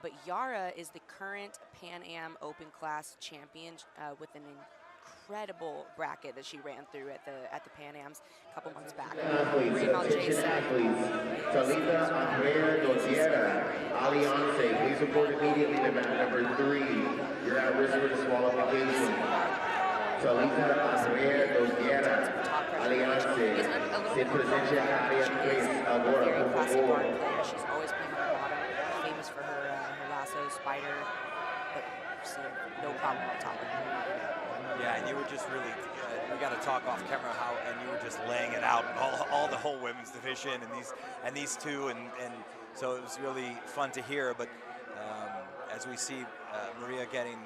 But Yara is the current Pan Am Open Class champion with an incredible bracket that she ran through at the Pan Ams a couple months back. Attention athletes, Talita Andrea Dosiera, Alianse, please report immediately to mat number 3. You're at risk for disqualification. Talita Andrea Dosiera, Alianse, se presenta área 3, agora, por favor. She's always playing on the bottom, famous for her lasso, spider, but seen no problem on top of him. Yeah, and you were just really, we got to talk off camera and you were just laying it out, all the whole women's division and these two, and so it was really fun to hear. But as we see Maria getting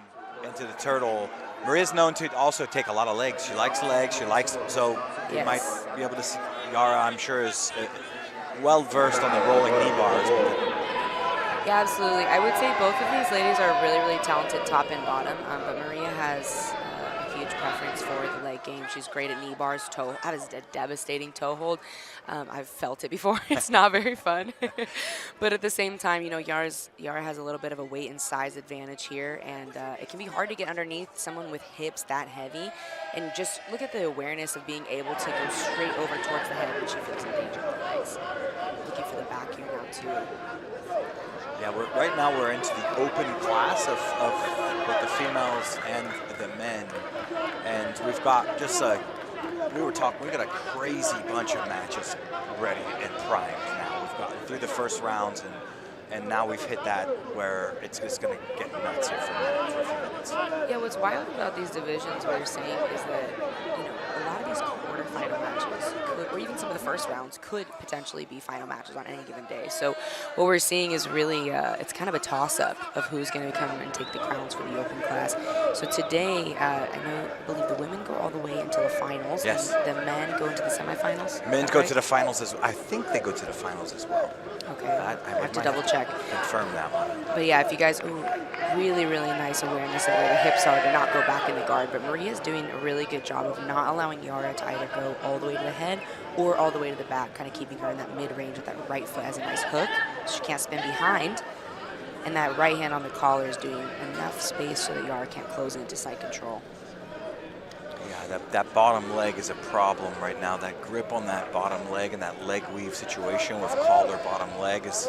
into the turtle, Maria's known to also take a lot of legs. She likes legs. So you might be able to see Yara, I'm sure, is well versed on the rolling knee bars. Yeah, absolutely. I would say both of these ladies are really, really talented top and bottom, but Maria has a huge preference for the leg game. She's great at knee bars. That is a devastating toe hold. I've felt it before. It's not very fun. But at the same time, you know, Yara has a little bit of a weight and size advantage here, and it can be hard to get underneath someone with hips that heavy. And just look at the awareness of being able to go straight over towards the head when she feels in danger with the legs. Looking for the back here now, too. Yeah, right now we're into the open class of both the females and the men, and we've got just we got a crazy bunch of matches ready and primed now. We've got through the first rounds, and now we've hit that where it's just going to get nuts here for a few minutes. Yeah, what's wild about these divisions, what you're saying, is that, you know, a lot of these quarterfinal matches could, or even some of the first rounds, could potentially be final matches on any given day. So what we're seeing is really, it's kind of a toss-up of who's going to come and take the crowns for the open class. So today, I believe the women go all the way into the finals. Yes. And the men go into the semifinals. Men go to the finals as well. I think they go to the finals as well. Okay, I have to double check. Confirm that one. But yeah, if you guys, really, really nice awareness of where the hips are to not go back in the guard. But Maria's doing a really good job of not allowing Yara to either go all the way to the head or all the way to the back, kind of keeping her in that mid-range with that right foot as a nice hook, so she can't spin behind. And that right hand on the collar is doing enough space so that Yara can't close into side control. Yeah, that bottom leg is a problem right now. That grip on that bottom leg and that leg weave situation with collar bottom leg is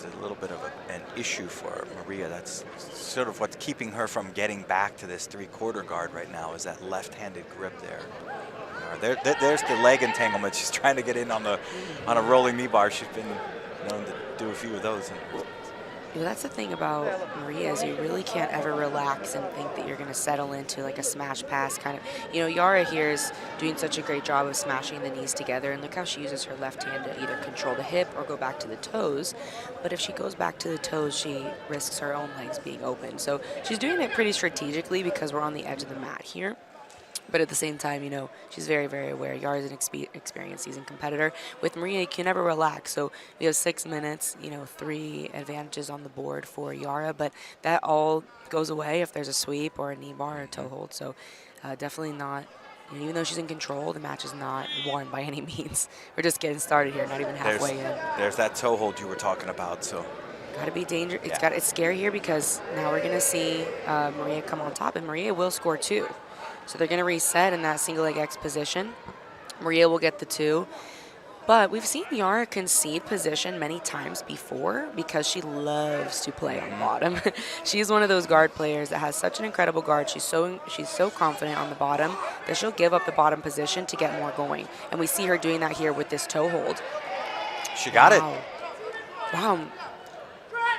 a little bit of an issue for Maria. That's sort of what's keeping her from getting back to this three-quarter guard right now, is that left-handed grip there. There's the leg entanglement. She's trying to get in on a rolling knee bar. She's been known to do a few of those. Well, that's the thing about Maria, is you really can't ever relax and think that you're going to settle into like a smash pass kind of. You know, Yara here is doing such a great job of smashing the knees together, and look how she uses her left hand to either control the hip or go back to the toes. But if she goes back to the toes, she risks her own legs being open. So she's doing it pretty strategically because we're on the edge of the mat here. But at the same time, you know, she's very, very aware. Yara's an experienced seasoned competitor. With Maria, you can never relax. So we have 6 minutes, you know, 3 advantages on the board for Yara. But that all goes away if there's a sweep or a knee bar or toe hold. So definitely not, you know, even though she's in control, the match is not won by any means. We're just getting started here, not even halfway in. There's that toe hold you were talking about. So got to be dangerous. It's scary here because now we're going to see Maria come on top, and Maria will score 2. So they're going to reset in that single leg X position. Maria will get the 2. But we've seen Yara concede position many times before because she loves to play on the bottom. She's one of those guard players that has such an incredible guard. She's so confident on the bottom that she'll give up the bottom position to get more going. And we see her doing that here with this toe hold. She got it. Wow.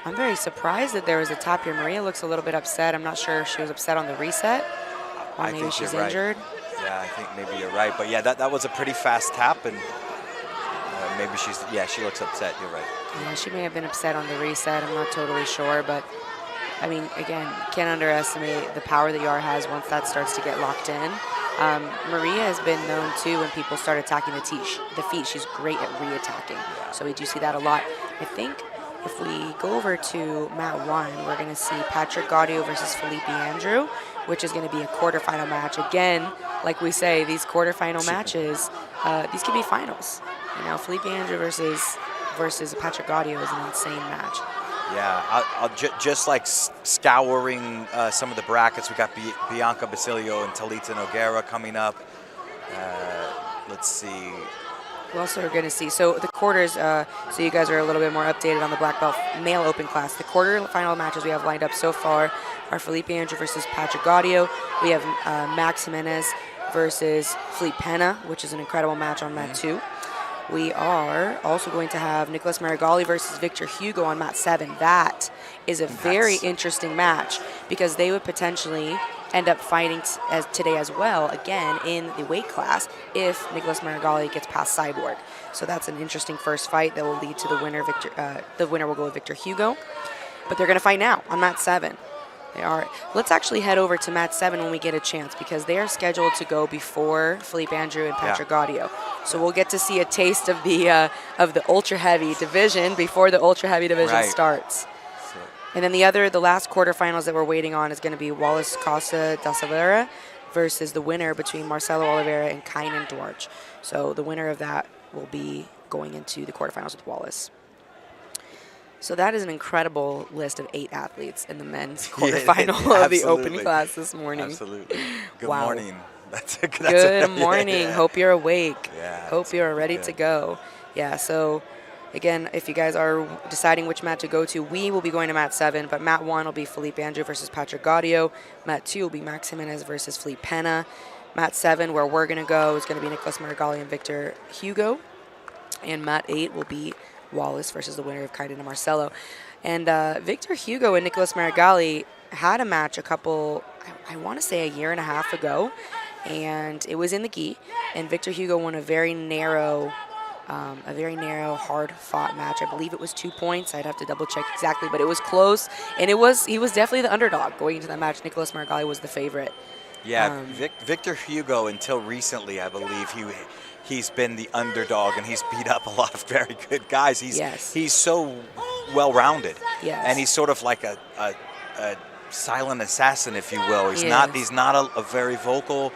I'm very surprised that there was a tap here. Maria looks a little bit upset. I'm not sure if she was upset on the reset. Or maybe she's injured. Yeah, I think maybe you're right. But yeah, that was a pretty fast tap, and maybe she looks upset. You're right. Yeah, she may have been upset on the reset. I'm not totally sure, but I mean, again, can't underestimate the power that Yara has once that starts to get locked in. Maria has been known too when people start attacking the feet. She's great at re-attacking. So we do see that a lot. I think if we go over to mat 1, we're going to see Patrick Gaudio versus Felipe Andrew, which is going to be a quarterfinal match. Again, like we say, these quarterfinal matches, these could be finals. You know, Felipe Andrew versus Patrick Gaudio is an insane match. Yeah, I'll just like scouring some of the brackets. We got Bianca Basilio and Talita Noguera coming up. Let's see. We also are going to see, so the quarters, so you guys are a little bit more updated on the black belt male open class. The quarterfinal matches we have lined up so far are Felipe Andrew versus Patrick Gaudio. We have Max Jimenez versus Felipe Pena, which is an incredible match on mat 2. We are also going to have Nicholas Marigali versus Victor Hugo on mat 7. That is a very interesting match because they would potentially end up fighting today as well, again, in the weight class if Nicholas Marigali gets past Cyborg. So that's an interesting first fight that will lead to the winner. The winner will go with Victor Hugo. But they're going to fight now on mat 7. They are. Let's actually head over to mat 7 when we get a chance because they are scheduled to go before Philippe Andrew and Patrick Gaudio. So we'll get to see a taste of the ultra heavy division before the ultra heavy division starts. And then the last quarterfinals that we're waiting on is going to be Wallace Costa da Silveira versus the winner between Marcelo Oliveira and Kainan Duarte. So the winner of that will be going into the quarterfinals with Wallace. So that is an incredible list of 8 athletes in the men's quarterfinal of the open class this morning. Absolutely. Good morning. Good morning. Hope you're awake. Yeah, Hope you're ready to go. Yeah, so again, if you guys are deciding which mat to go to, we will be going to mat 7, but mat 1 will be Philippe Andrew versus Patrick Gaudio. Mat 2 will be Max Jimenez versus Felipe Pena. Mat 7, where we're going to go, is going to be Nicholas Marigali and Victor Hugo. And mat 8 will be Wallace versus the winner of Kainan and Marcelo. And Victor Hugo and Nicholas Marigali had a match I want to say a year and a half ago, and it was in the gi. And Victor Hugo won a very narrow, hard-fought match. I believe it was 2 points. I'd have to double-check exactly, but it was close. And he was definitely the underdog going into that match. Nicholas Marigali was the favorite. Yeah, Victor Hugo, until recently, I believe, he's been the underdog, and he's beat up a lot of very good guys. He's so well-rounded, and he's sort of like a silent assassin, if you will. He's not a very vocal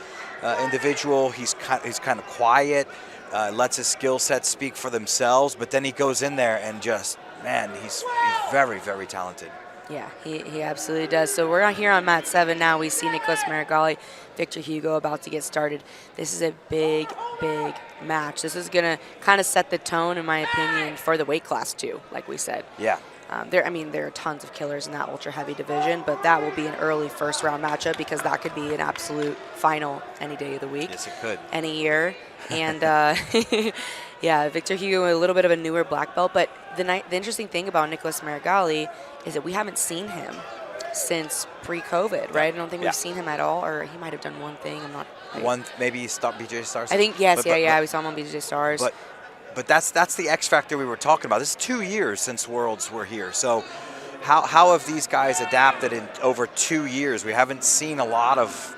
individual. He's kind of quiet, lets his skill sets speak for themselves, but then he goes in there and just, man, he's very, very talented. Yeah, he absolutely does. So we're here on mat 7 now. We see Nicholas Marigali, Victor Hugo about to get started. This is a big, big match. This is going to kind of set the tone, in my opinion, for the weight class too, like we said. Yeah. There are tons of killers in that ultra heavy division, but that will be an early first round matchup because that could be an absolute final any day of the week. Yes, it could. Any year. And yeah, Victor Hugo, a little bit of a newer black belt, but the interesting thing about Nicholas Marigali is that we haven't seen him since pre-COVID, right? I don't think we've seen him at all, or he might have done one thing. I'm not. Maybe he stopped BJ Stars. I think yes, we saw him on BJ Stars. But that's the X factor we were talking about. This is 2 years since Worlds were here. So how have these guys adapted in over 2 years? We haven't seen a lot of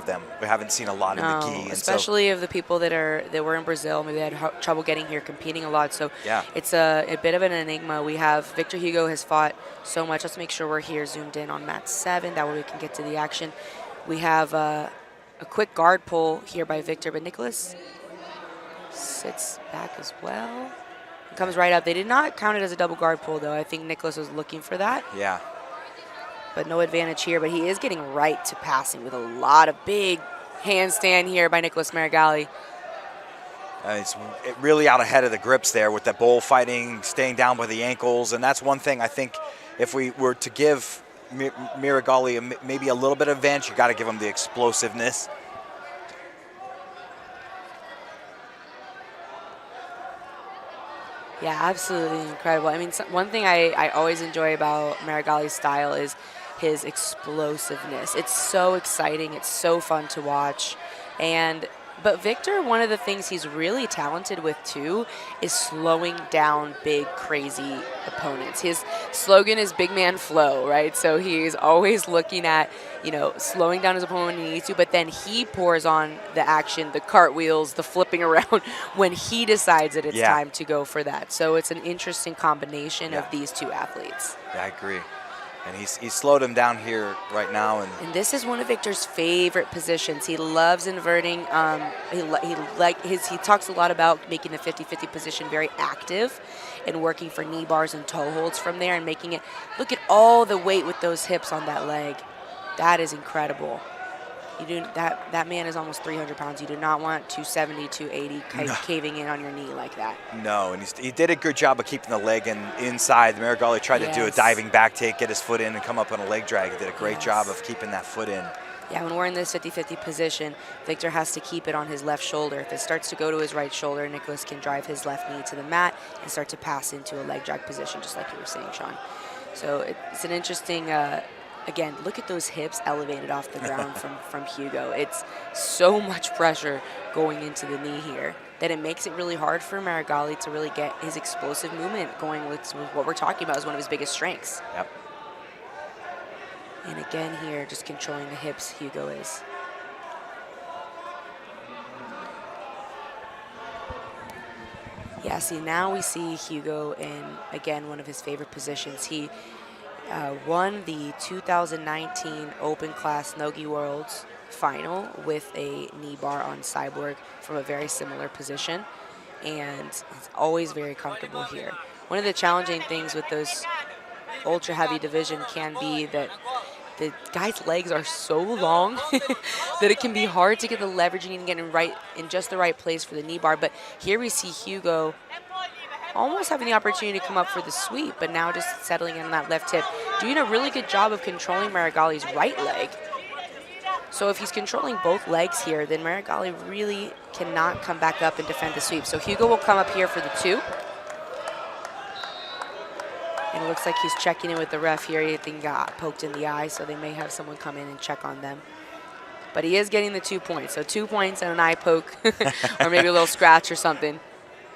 them. We haven't seen a lot in the gi, and especially of the people that were in Brazil. Maybe they had trouble getting here, competing a lot. So it's a bit of an enigma. We have Victor Hugo has fought so much. Let's make sure we're here zoomed in on mat 7. That way we can get to the action. We have a quick guard pull here by Victor, but Nicholas sits back as well. Comes right up. They did not count it as a double guard pull, though. I think Nicholas was looking for that. Yeah. But no advantage here. But he is getting right to passing with a lot of big handstand here by Nicholas Marigali. It's really out ahead of the grips there with the bullfighting, staying down by the ankles. And that's one thing I think if we were to give Marigali maybe a little bit of advantage, you got to give him the explosiveness. Yeah, absolutely incredible. I mean, one thing I always enjoy about Marigali's style is his explosiveness. It's so exciting. It's so fun to watch. But Victor, one of the things he's really talented with, too, is slowing down big, crazy opponents. His slogan is big man flow, right? So he's always looking at, slowing down his opponent when he needs to, but then he pours on the action, the cartwheels, the flipping around when he decides that it's time to go for that. So it's an interesting combination of these two athletes. Yeah, I agree. And he's slowed him down here right now. And this is one of Victor's favorite positions. He loves inverting. He talks a lot about making the 50-50 position very active and working for knee bars and toe holds from there and making it. Look at all the weight with those hips on that leg. That is incredible. That man is almost 300 pounds. You do not want 270, 280 caving in on your knee like that. No, and he did a good job of keeping the leg inside. Marigali tried to do a diving back take, get his foot in, and come up on a leg drag. He did a great job of keeping that foot in. Yeah, when we're in this 50-50 position, Victor has to keep it on his left shoulder. If it starts to go to his right shoulder, Nicholas can drive his left knee to the mat and start to pass into a leg drag position, just like you were saying, Sean. So it's an interesting, again, look at those hips elevated off the ground from Hugo. It's so much pressure going into the knee here that it makes it really hard for Marigali to really get his explosive movement going with what we're talking about as one of his biggest strengths. Yep. And again here, just controlling the hips, Hugo is. Yeah, see, now we see Hugo in, again, one of his favorite positions. He won the 2019 Open Class Nogi Worlds final with a knee bar on Cyborg from a very similar position, and he's always very comfortable here. One of the challenging things with those ultra heavy division can be that the guy's legs are so long that it can be hard to get the leverage and get in just the right place for the knee bar. But here we see Hugo almost having the opportunity to come up for the sweep, but now just settling in on that left hip, doing a really good job of controlling Marigali's right leg. So if he's controlling both legs here, then Marigali really cannot come back up and defend the sweep. So Hugo will come up here for the 2. And it looks like he's checking in with the ref here. He think got poked in the eye, so they may have someone come in and check on them. But he is getting the 2 points. So 2 points and an eye poke, or maybe a little scratch or something.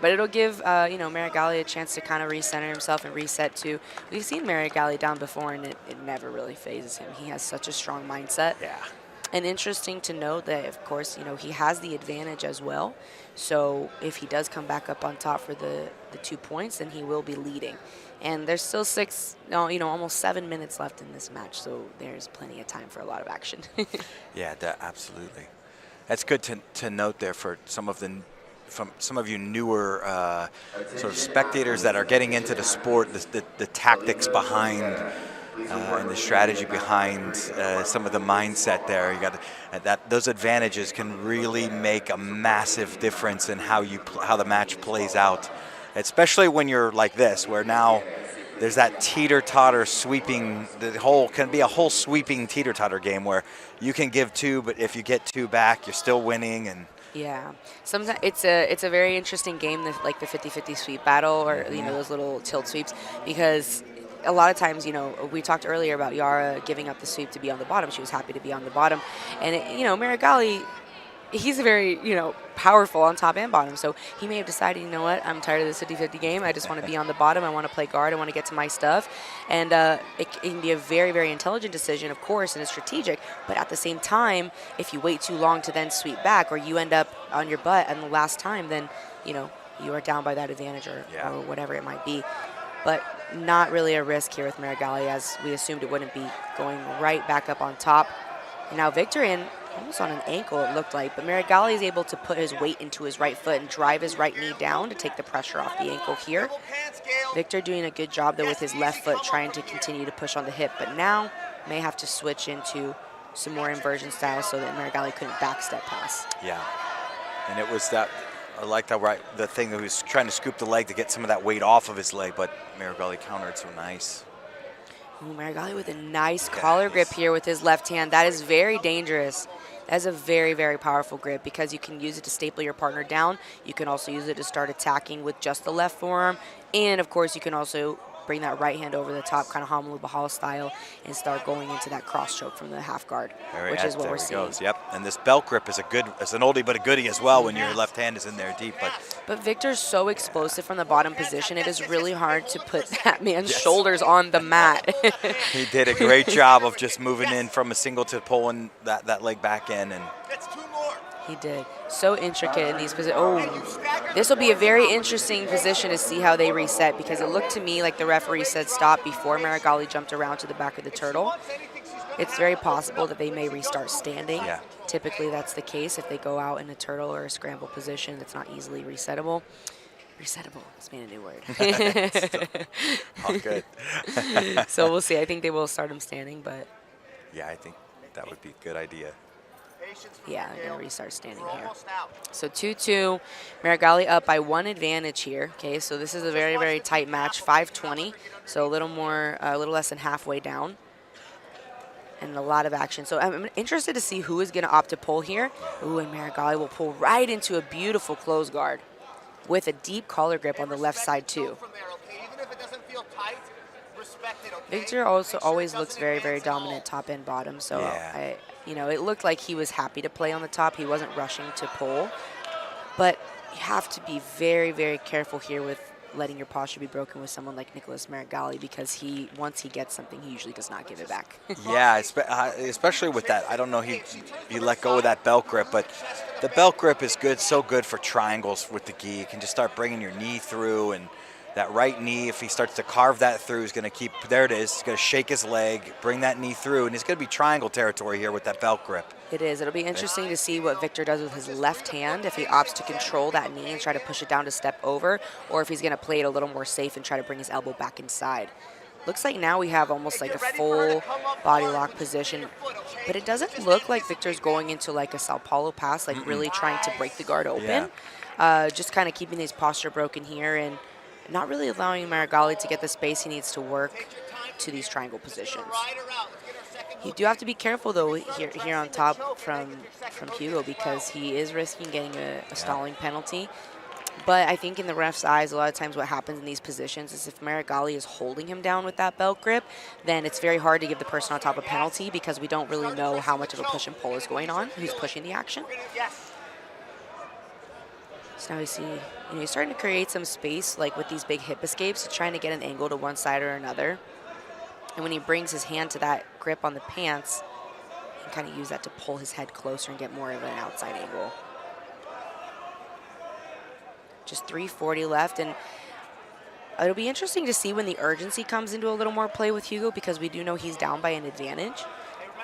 But it'll give you know, Marigali a chance to kind of recenter himself and reset too. We've seen Marigali down before, and it never really phases him. He has such a strong mindset. Yeah. And interesting to note that, of course, you know, he has the advantage as well. So if he does come back up on top for the 2 points, then he will be leading. And there's still almost 7 minutes left in this match, so there's plenty of time for a lot of action. Yeah, absolutely. That's good to note there for some of you newer sort of spectators that are getting into the sport, the tactics behind and the strategy behind some of the mindset there. You got those advantages can really make a massive difference in how the match plays out, especially when you're like this, where now there's that teeter-totter sweeping. Can be a whole sweeping teeter-totter game where you can give 2, but if you get 2 back, you're still winning. And yeah, sometimes it's a very interesting game, like the 50-50 sweep battle, or you know, those little tilt sweeps, because a lot of times, you know, we talked earlier about Yara giving up the sweep to be on the bottom. She was happy to be on the bottom, and you know, Marigali, he's very, you know, powerful on top and bottom. So he may have decided, you know what, I'm tired of this 50-50 game. I just want to be on the bottom. I want to play guard. I want to get to my stuff. And it can be a very, very intelligent decision, of course, and it's strategic. But at the same time, if you wait too long to then sweep back, or you end up on your butt on the last time, then, you know, you are down by that advantage or whatever it might be. But not really a risk here with Marigali, as we assumed it wouldn't be, going right back up on top. And now Victor in almost on an ankle, it looked like, but Marigali is able to put his weight into his right foot and drive his right knee down to take the pressure off the ankle here. Victor doing a good job though with his left foot, trying to continue to push on the hip, but now may have to switch into some more inversion style so that Marigali couldn't backstep pass. Yeah, and it was that, I liked how the thing that he was trying to scoop the leg to get some of that weight off of his leg, but Marigali countered so nice. Ooh, Marigali with a nice collar grip here with his left hand. That is very dangerous. That is a very, very powerful grip, because you can use it to staple your partner down. You can also use it to start attacking with just the left forearm. And, of course, you can also bring that right hand over the top, kind of Hamalu Bahal style, and start going into that cross choke from the half guard, which is what we're seeing. Yep, and this belt grip is it's an oldie but a goodie as well when your left hand is in there deep. But Victor's so explosive from the bottom position, it is really hard to put that man's shoulders on the mat. He did a great job of just moving in from a single to pulling that leg back in. And he did. So intricate in these positions. Oh, this will be a very interesting position to see how they reset, because it looked to me like the referee said stop before Marigali jumped around to the back of the turtle. It's very possible that they may restart standing. Yeah. Typically that's the case if they go out in a turtle or a scramble position that's not easily resettable. Resettable, it's made a new word. All good. So we'll see. I think they will start him standing, but yeah, I think that would be a good idea. Yeah, they're going to restart standing here. So 2-2, Marigali up by 1 advantage here. Okay, so this is a very, very tight match, 5:20, so a little less than halfway down, and a lot of action. So I'm interested to see who is going to opt to pull here. Ooh, and Marigali will pull right into a beautiful close guard with a deep collar grip on the left side too. Victor also always looks very, very dominant top and bottom. So, Yeah. it looked like he was happy to play on the top. He wasn't rushing to pull. But you have to be very, very careful here with letting your posture be broken with someone like Nicholas Marigali, because once he gets something, he usually does not give it back. Yeah, especially with that. I don't know, he let go of that belt grip, but the belt grip is good, so good for triangles with the gi. You can just start bringing your knee through, and that right knee, if he starts to carve that through, he's going to keep, there it is, he's going to shake his leg, bring that knee through, and it's going to be triangle territory here with that belt grip. It is. It'll be interesting to see what Victor does with his left hand, if he opts to control that knee and try to push it down to step over, or if he's going to play it a little more safe and try to bring his elbow back inside. Looks like now we have almost like a full body lock position, but it doesn't look like Victor's going into like a Sao Paulo pass, like really trying to break the guard open. Yeah. Just kind of keeping his posture broken here and not really allowing Marigali to get the space he needs to work to these triangle positions. You do have to be careful though here on top from Hugo, because he is risking getting a stalling penalty. But I think in the ref's eyes, a lot of times what happens in these positions is if Marigali is holding him down with that belt grip, then it's very hard to give the person on top a penalty, because we don't really know how much of a push and pull is going on, who's pushing the action. So now we see, he's starting to create some space, like with these big hip escapes, trying to get an angle to one side or another. And when he brings his hand to that grip on the pants, he can kind of use that to pull his head closer and get more of an outside angle. Just 3:40 left, and it'll be interesting to see when the urgency comes into a little more play with Hugo, because we do know he's down by an advantage.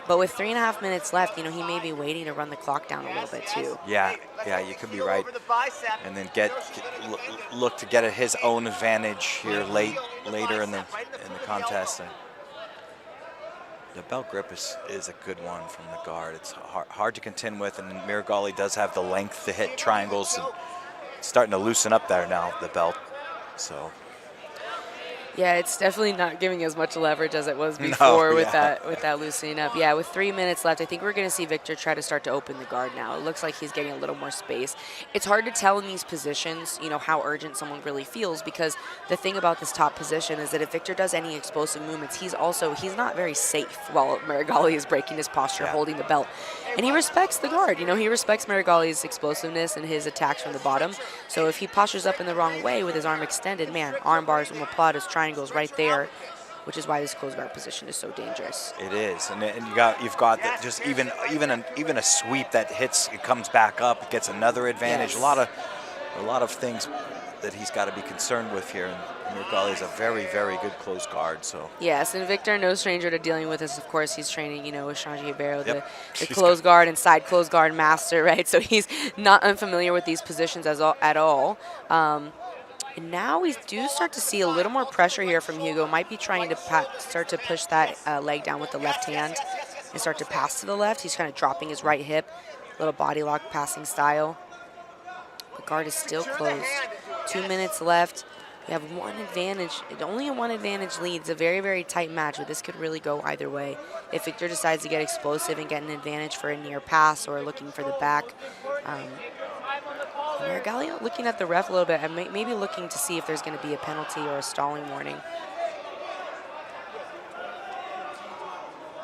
But with 3.5 minutes left, he may be waiting to run the clock down a little bit too. Yeah, you could be right. And then look to get at his own advantage here later in the contest. And the belt grip is a good one from the guard. It's hard to contend with, and Marigali does have the length to hit triangles, and it's starting to loosen up there now, the belt. So. Yeah, it's definitely not giving as much leverage as it was before with that loosening up. Yeah, with 3 minutes left, I think we're going to see Victor try to start to open the guard now. It looks like he's getting a little more space. It's hard to tell in these positions, how urgent someone really feels, because the thing about this top position is that if Victor does any explosive movements, he's not very safe while Marigali is breaking his posture, holding the belt. And he respects the guard. He respects Marigali's explosiveness and his attacks from the bottom. So if he postures up in the wrong way with his arm extended, man, arm bars, omoplatas, triangles right there, which is why this closed guard position is so dangerous. It is, and you've got just even a sweep that hits, it comes back up, it gets another advantage. Yes. A lot of things that he's got to be concerned with here. And Marigali is a very, very good close guard. So yes, and Victor, no stranger to dealing with this. Of course, he's training, with Shanji Ribeiro, the close guard and side close guard master, right? So he's not unfamiliar with these positions at all. And now we do start to see a little more pressure here from Hugo. Might be trying to start to push that leg down with the left hand and start to pass to the left. He's kind of dropping his right hip, little body lock passing style. The guard is still closed. 2 minutes left. We have one advantage, only a one advantage lead. It's a very, very tight match, but this could really go either way. If Victor decides to get explosive and get an advantage for a near pass or looking for the back. Marigali looking at the ref a little bit and maybe looking to see if there's going to be a penalty or a stalling warning.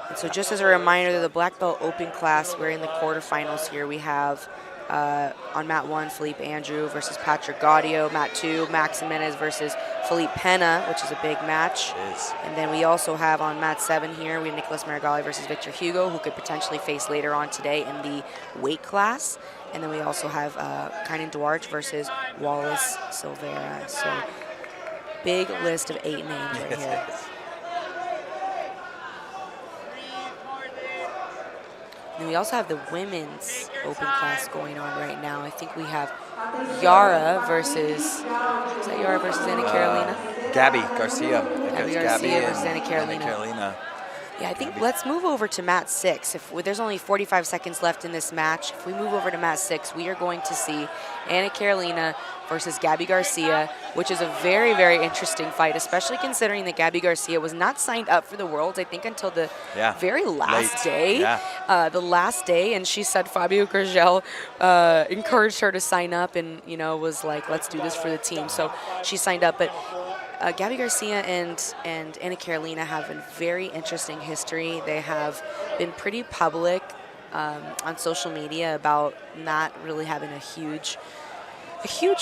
And so just as a reminder, the black belt open class, we're in the quarterfinals here. We have on mat 1, Felipe Andrew versus Patrick Gaudio. Mat 2, Max Jimenez versus Felipe Pena, which is a big match. It is. And then we also have on mat 7 here, we have Nicholas Marigali versus Victor Hugo, who could potentially face later on today in the weight class. And then we also have Kainan Duarte versus Wallace Silveira. So big list of 8 names right here. And we also have the women's open class going on right now. I think we have Yara versus, is that Yara versus Ana Carolina? Gabby Garcia. Gabby Garcia versus Ana Carolina. Ana Carolina. Yeah, I think let's move over to mat 6. There's only 45 seconds left in this match, if we move over to mat 6, we are going to see Ana Carolina versus Gabby Garcia, which is a very, very interesting fight, especially considering that Gabby Garcia was not signed up for the Worlds, I think, until the very last day. Yeah. The last day, and she said Fabio Gurgel encouraged her to sign up and, was like, let's do this for the team. So she signed up, but Gabby Garcia and Anna Carolina have a very interesting history. They have been pretty public on social media about not really having a huge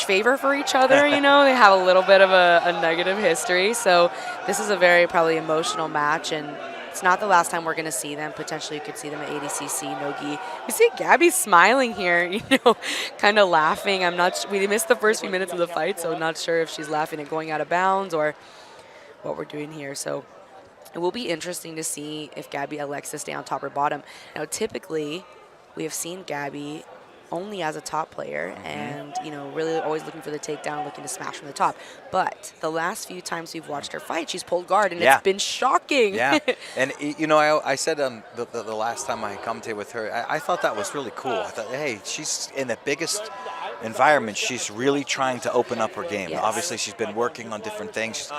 favor for each other. You know, they have a little bit of a negative history. So this is a very probably emotional match, and it's not the last time we're going to see them. Potentially, you could see them at ADCC, no-gi. We see Gabby smiling here, you know, kind of laughing. We missed the first few minutes of the fight, so I'm not sure if she's laughing at going out of bounds or what we're doing here. So it will be interesting to see if Gabby elects to stay on top or bottom. Now, typically, we have seen Gabby only as a top player and, you know, really always looking for the takedown, looking to smash from the top. But the last few times we've watched her fight, she's pulled guard, and it's been shocking. Yeah, and, you know, I said the last time I commentated with her, I thought that was really cool. I thought, hey, she's in the biggest environment. She's really trying to open up her game. Yes. Obviously, she's been working on different things.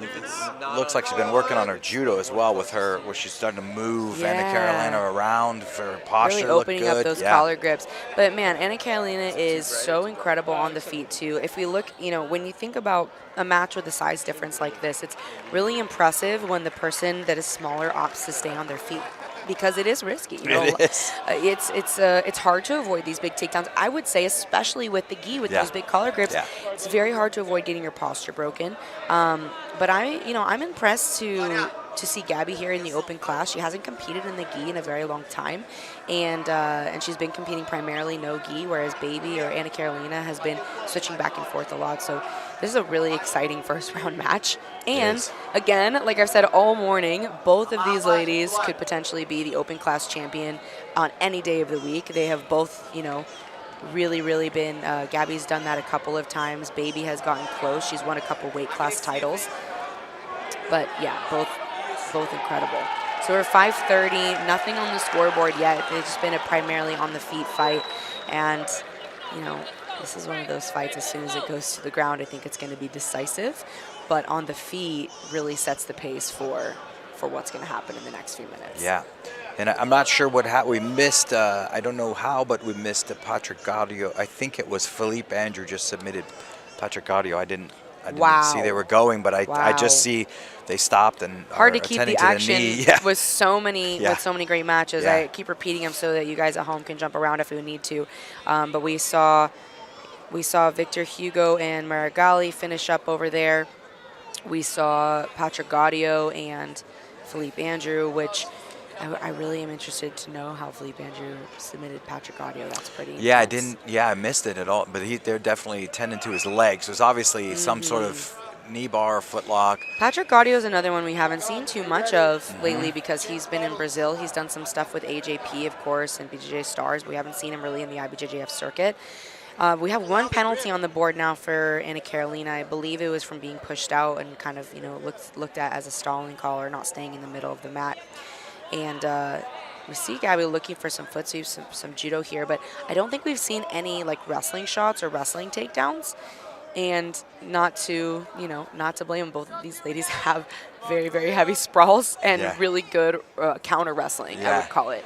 It looks like she's been working on her judo as well with her, where she's starting to move Anna Carolina around for her posture. Really opening up those collar grips. But man, Anna Carolina is so incredible on the feet too. If we look, you know, when you think about a match with a size difference like this, it's really impressive when the person that is smaller opts to stay on their feet, because it is risky. You know, it is. It's hard to avoid these big takedowns. I would say, especially with the gi, with those big collar grips, it's very hard to avoid getting your posture broken. But I'm impressed to see Gabby here in the open class. She hasn't competed in the gi in a very long time, and she's been competing primarily no gi, whereas Baby or Anna Carolina has been switching back and forth a lot. So this is a really exciting first round match. And again, like I've said all morning, both of these ladies could potentially be the open class champion on any day of the week. They have both, you know, really been, Gabby's done that a couple of times. Baby has gotten close. She's won a couple weight class titles. But yeah, both incredible. So we're 5:30, nothing on the scoreboard yet. It's just been a primarily on the feet fight. And, you know, this is one of those fights, as soon as it goes to the ground, I think it's going to be decisive. But on the feet really sets the pace for what's going to happen in the next few minutes. Yeah. And I'm not sure what we missed. I don't know how, but we missed Patrick Gaudio. I think it was Philippe Andrew just submitted Patrick Gaudio. I didn't see they were going, but I just see they stopped and hard are to keep the attending to action knee. with so many great matches. I keep repeating them so that you guys at home can jump around if we need to. But we saw Victor Hugo and Marigali finish up over there. We saw Patrick Gaudio and Philippe Andrew, which I really am interested to know how Philippe Andrew submitted Patrick Gaudio. That's pretty intense. I missed it at all. But they're definitely tending to his legs. So it's obviously some sort of knee bar or foot lock. Patrick Gaudio is another one we haven't seen too much of lately because he's been in Brazil. He's done some stuff with AJP, of course, and BJJ Stars. But we haven't seen him really in the IBJJF circuit. We have one penalty on the board now for Anna Carolina. I believe it was from being pushed out and kind of, you know, looked at as a stalling call or not staying in the middle of the mat. And we see Gabby looking for some foot sweeps, some judo here, but I don't think we've seen any like wrestling shots or wrestling takedowns. And not to blame them, both of these ladies have very, very heavy sprawls and really good counter wrestling, I would call it.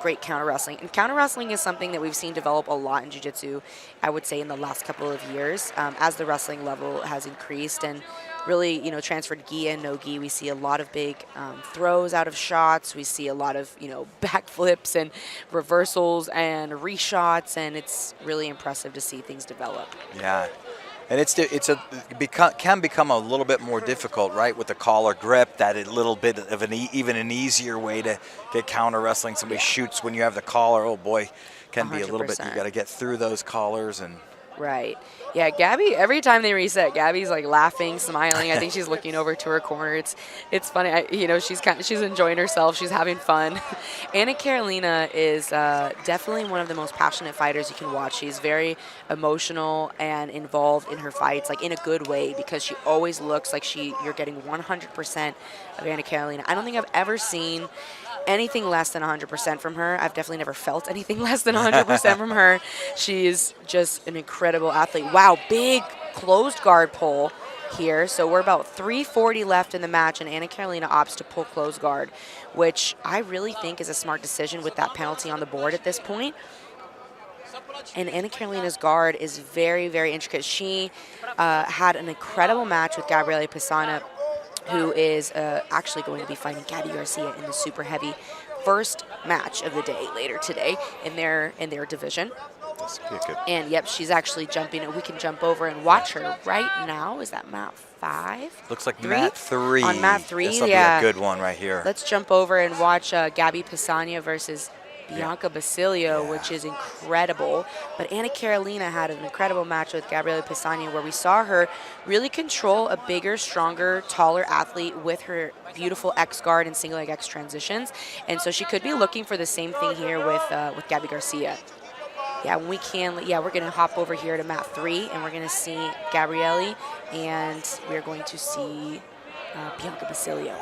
Great counter wrestling. And counter wrestling is something that we've seen develop a lot in jiu-jitsu, I would say, in the last couple of years as the wrestling level has increased and really, you know, transferred gi and no gi. We see a lot of big throws out of shots. We see a lot of, you know, backflips and reversals and reshots, and it's really impressive to see things develop. Yeah. And it can become a little bit more difficult, right, with the collar grip. That a little bit of even an easier way to get counter wrestling. Somebody shoots when you have the collar. Oh boy, can 100%. Be a little bit. You got to get through those collars and. Right. Yeah, Gabby, every time they reset, Gabby's like laughing, smiling. I think she's looking over to her corner. It's funny. She's enjoying herself. She's having fun. Anna Carolina is definitely one of the most passionate fighters you can watch. She's very emotional and involved in her fights, like in a good way, because she always looks like you're getting 100% of Anna Carolina. I don't think I've ever seen anything less than 100% from her. I've definitely never felt anything less than 100% from her. She is just an incredible athlete. Wow, big closed guard pull here. So we're about 3:40 left in the match, and Anna Carolina opts to pull closed guard, which I really think is a smart decision with that penalty on the board at this point. And Anna Carolina's guard is very, very intricate. She had an incredible match with Gabriele Pisana, who is actually going to be fighting Gabby Garcia in the super heavy first match of the day later today in their division. And yep, she's actually jumping. We can jump over and watch her right now. Is that mat 5? Looks like mat 3. On mat 3, this will be a good one right here. Let's jump over and watch Gabby Pisana versus Bianca Basilio, which is incredible. But Anna Carolina had an incredible match with Gabriele Pisana where we saw her really control a bigger, stronger, taller athlete with her beautiful X guard and single leg X transitions. And so she could be looking for the same thing here with Gabby Garcia. Yeah, when we can, we're going to hop over here to mat 3, and we're going to see Gabriele, and we're going to see Bianca Basilio.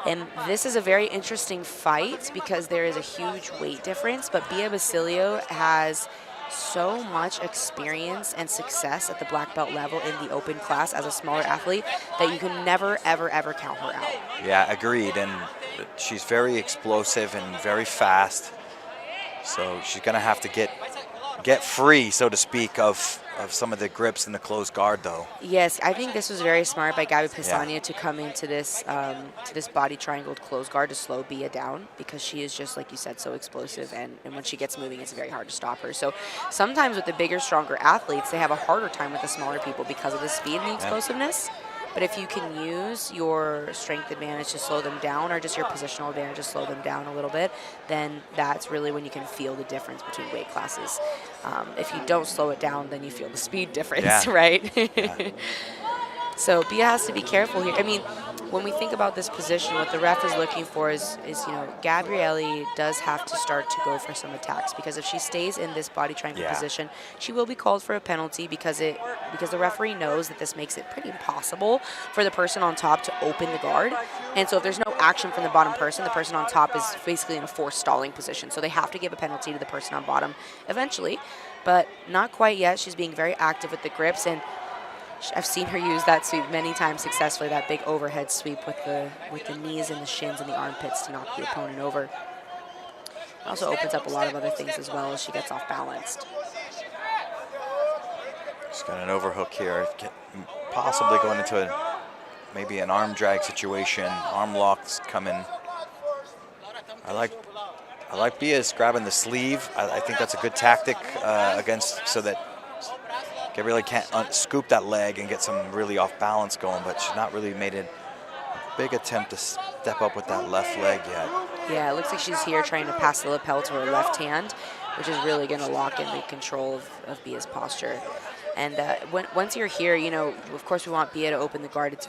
And this is a very interesting fight because there is a huge weight difference, but Bia Basilio has so much experience and success at the black belt level in the open class as a smaller athlete that you can never, ever, ever count her out. Yeah, agreed. And she's very explosive and very fast. So she's going to have to get free, so to speak, of some of the grips in the closed guard, though. Yes, I think this was very smart by Gabby Pisana to come into this body triangled closed guard to slow Bia down, because she is, just like you said, so explosive, and when she gets moving, it's very hard to stop her. So sometimes with the bigger, stronger athletes, they have a harder time with the smaller people because of the speed and the explosiveness. But if you can use your strength advantage to slow them down, or just your positional advantage to slow them down a little bit, then that's really when you can feel the difference between weight classes. If you don't slow it down, then you feel the speed difference, right? So Bia has to be careful here. I mean, when we think about this position, what the ref is looking for is Gabriele does have to start to go for some attacks, because if she stays in this body triangle position, she will be called for a penalty because the referee knows that this makes it pretty impossible for the person on top to open the guard. And so if there's no action from the bottom person, the person on top is basically in a forced stalling position. So they have to give a penalty to the person on bottom eventually, but not quite yet. She's being very active with the grips, and I've seen her use that sweep many times successfully, that big overhead sweep with the knees and the shins and the armpits to knock the opponent over. It also opens up a lot of other things as well as she gets off balanced. She's got an overhook here, possibly going into maybe an arm drag situation. Arm locks coming. I like Bia's grabbing the sleeve. I think that's a good tactic so that Gabriele can't scoop that leg and get some really off balance going, but she's not really made a big attempt to step up with that left leg yet. Yeah, it looks like she's here trying to pass the lapel to her left hand, which is really going to lock in the control of Bia's posture. And once you're here, of course we want Bia to open the guard. It's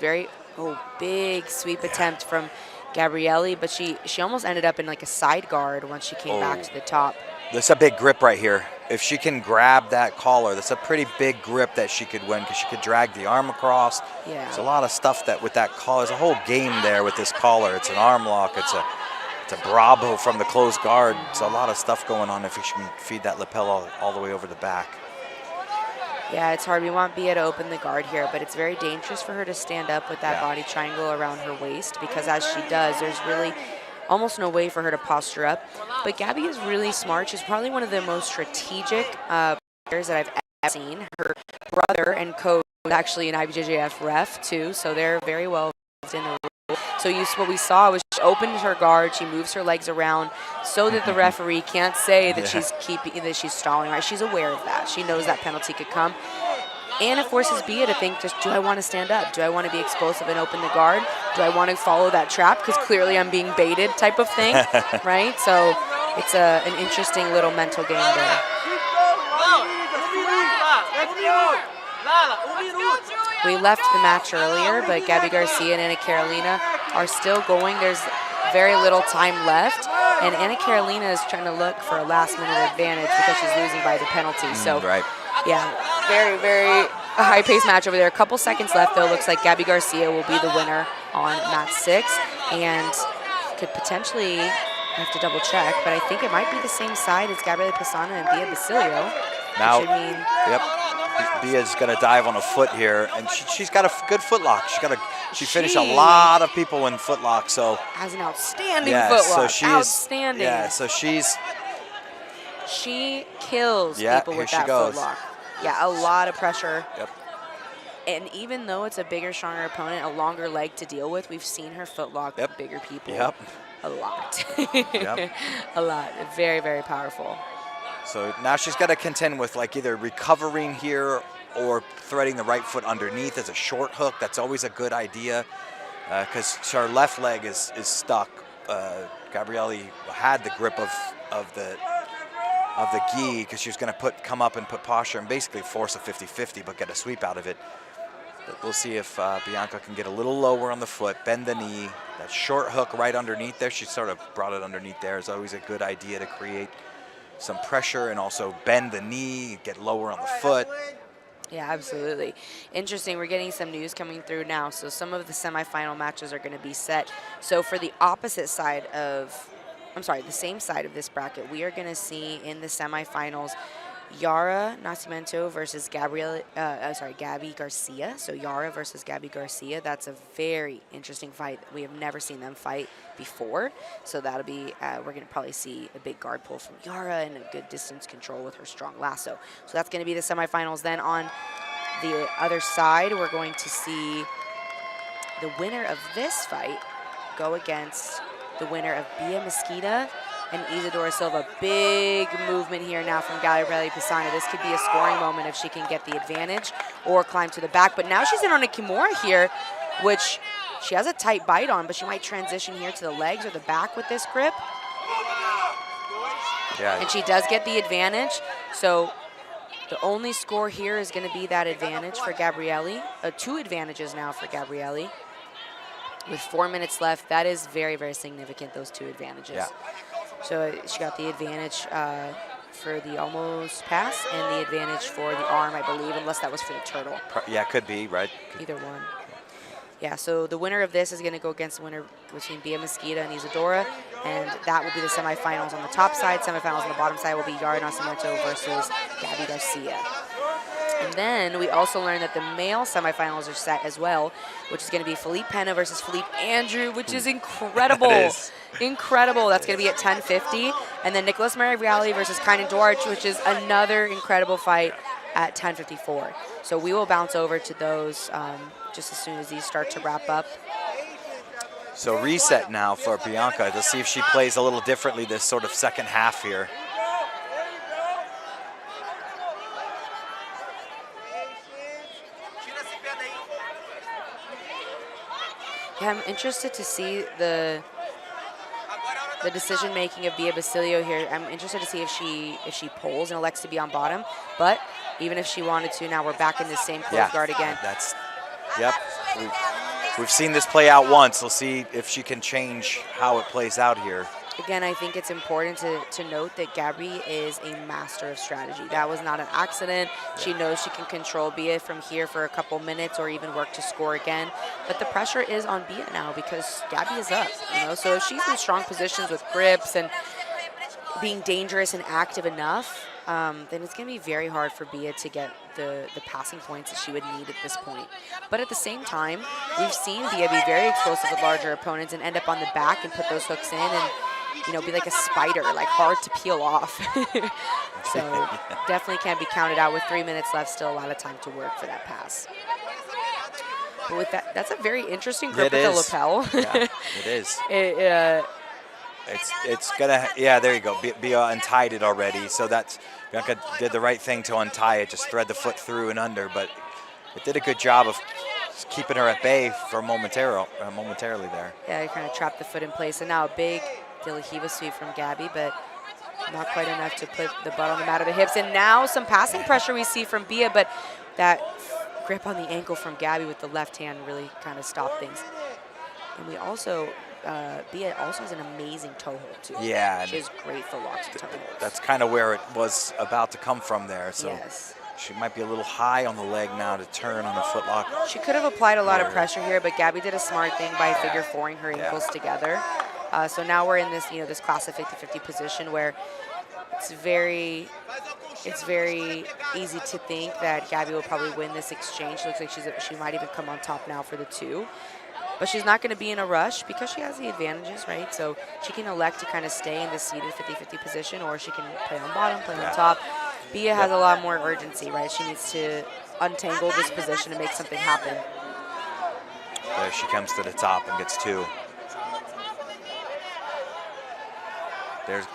big sweep attempt from Gabriele, but she almost ended up in like a side guard once she came back to the top. That's a big grip right here. If she can grab that collar, that's a pretty big grip that she could win, because she could drag the arm across. Yeah. There's a lot of stuff that with that collar. There's a whole game there with this collar. It's an arm lock. It's a Bravo from the closed guard. It's a lot of stuff going on if she can feed that lapel all the way over the back. Yeah, it's hard. We want Bia to open the guard here, but it's very dangerous for her to stand up with that body triangle around her waist, because as she does, there's really almost no way for her to posture up. But Gabby is really smart. She's probably one of the most strategic players that I've ever seen. Her brother and coach is actually an IBJJF ref too, so they're very well involved in the rule. So what we saw was she opened her guard, she moves her legs around so that the referee can't say that she's stalling. Right? She's aware of that. She knows that penalty could come. And it forces Bia to think, do I want to stand up? Do I want to be explosive and open the guard? Do I want to follow that trap? Because clearly I'm being baited type of thing, right? So it's an interesting little mental game there. We left the match earlier, but Gabby Garcia and Anna Carolina are still going. There's very little time left, and Anna Carolina is trying to look for a last-minute advantage because she's losing by the penalty. So, yeah, very, very high-paced match over there. A couple seconds left, though. Looks like Gabby Garcia will be the winner on mat 6, and could potentially have to double-check, but I think it might be the same side as Gabriele Pisana and Bia Basilio. Now, which would mean Bia's going to dive on a foot here, and she's got a good foot lock. She finished a lot of people in foot lock, so has an outstanding foot lock. So outstanding. Yeah, so she's She kills Yeah, people here with she that goes. footlock. Yeah, a lot of pressure. Yep. And even though it's a bigger, stronger opponent, a longer leg to deal with, we've seen her footlock bigger people a lot. Yep. A lot. Very, very powerful. So now she's got to contend with like either recovering here or threading the right foot underneath as a short hook. That's always a good idea because her left leg is stuck. Gabrielle had the grip of the gi because she was going to come up and put posture and basically force a 50-50 but get a sweep out of it. But we'll see if Bianca can get a little lower on the foot, bend the knee. That short hook right underneath there, she sort of brought it underneath there. Is always a good idea to create some pressure and also bend the knee, get lower on the foot. Yeah, absolutely. Interesting. We're getting some news coming through now. So some of the semifinal matches are going to be set. So for the opposite side of, the same side of this bracket, we are going to see in the semifinals Yara Nascimento versus Gabby Garcia. So Yara versus Gabby Garcia. That's a very interesting fight. We have never seen them fight before. So that'll be, we're going to probably see a big guard pull from Yara and a good distance control with her strong lasso. So that's going to be the semifinals. Then on the other side, we're going to see the winner of this fight go against the winner of Bia Mesquita and Isadora Silva. Big movement here now from Gabriela Pisano. This could be a scoring moment if she can get the advantage or climb to the back. But now she's in on a Kimura here, which she has a tight bite on, but she might transition here to the legs or the back with this grip. Yeah. And she does get the advantage. So the only score here is going to be that advantage for Gabrielle. 2 advantages now for Gabrielle. With 4 minutes left, that is very, very significant, those 2 advantages. Yeah. So she got the advantage for the almost pass and the advantage for the arm, I believe, unless that was for the turtle. Yeah, could be, right? Either one. Yeah, so the winner of this is going to go against the winner between Bia Mesquita and Isadora, and that will be the semifinals on the top side. Semifinals on the bottom side will be Yara Nascimento versus Gabby Garcia. And then we also learned that the male semifinals are set as well, which is going to be Felipe Pena versus Felipe Andrew, which is incredible. That is. Incredible. That's going to be at 10:50. And then Nicholas Mariviali versus Kynan Duarch, which is another incredible fight at 10:54. So we will bounce over to those just as soon as these start to wrap up. So reset now for Bianca to see if she plays a little differently this sort of second half here. Yeah, I'm interested to see the decision making of Bia Basilio here. I'm interested to see if she pulls and elects to be on bottom. But even if she wanted to, now we're back in the same close guard again. Yep. We've seen this play out once. We'll see if she can change how it plays out here. Again, I think it's important to note that Gabby is a master of strategy. That was not an accident. She knows she can control Bia from here for a couple minutes or even work to score again. But the pressure is on Bia now because Gabby is up, So if she's in strong positions with grips and being dangerous and active enough, then it's going to be very hard for Bia to get the passing points that she would need at this point. But at the same time, we've seen Bia be very explosive with larger opponents and end up on the back and put those hooks in and be like a spider, like hard to peel off. So definitely can't be counted out. With 3 minutes left, still a lot of time to work for that pass. But with that, that's a very interesting grip with the lapel. Yeah, it is. It's gonna, there you go. Bia untied it already, so that's, Bianca did the right thing to untie it, just thread the foot through and under, but it did a good job of keeping her at bay for momentarily there. Yeah, you kind of trapped the foot in place, and now a big De La Riva sweep from Gabby, but not quite enough to put the butt on the mat of the hips. And now some passing pressure we see from Bia, but that grip on the ankle from Gabby with the left hand really kind of stopped things. And we also, Bia also has an amazing toe hold too. Yeah. She has great footlocks and toe holds. That's kind of where it was about to come from there. So yes. She might be a little high on the leg now to turn on a footlock. She could have applied a lot of pressure here, but Gabby did a smart thing by figure four-ing her ankles together. So now we're in this, this classic 50-50 position where it's very easy to think that Gabby will probably win this exchange. Looks like she might even come on top now for the 2. but she's not going to be in a rush because she has the advantages, right? So she can elect to kind of stay in the seated 50-50 position, or she can play on bottom, play on top. Bia has a lot more urgency, right? She needs to untangle this position and make something happen. There she comes to the top and gets 2. There's,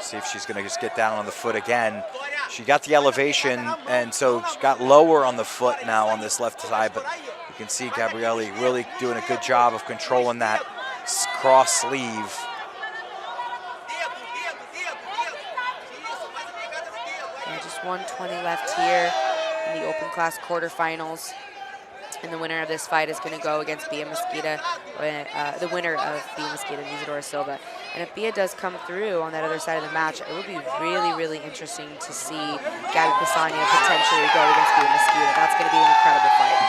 see if she's gonna just get down on the foot again. She got the elevation, and so she got lower on the foot now on this left side, but you can see Gabrielle really doing a good job of controlling that cross sleeve. Yeah, just 120 left here in the open class quarterfinals. And the winner of this fight is going to go against Bia Mesquita, the winner of Bia Mesquita and Isadora Silva. And if Bia does come through on that other side of the match, it would be really, really interesting to see Gabby Pisania potentially go against Bia Mesquita. That's going to be an incredible fight.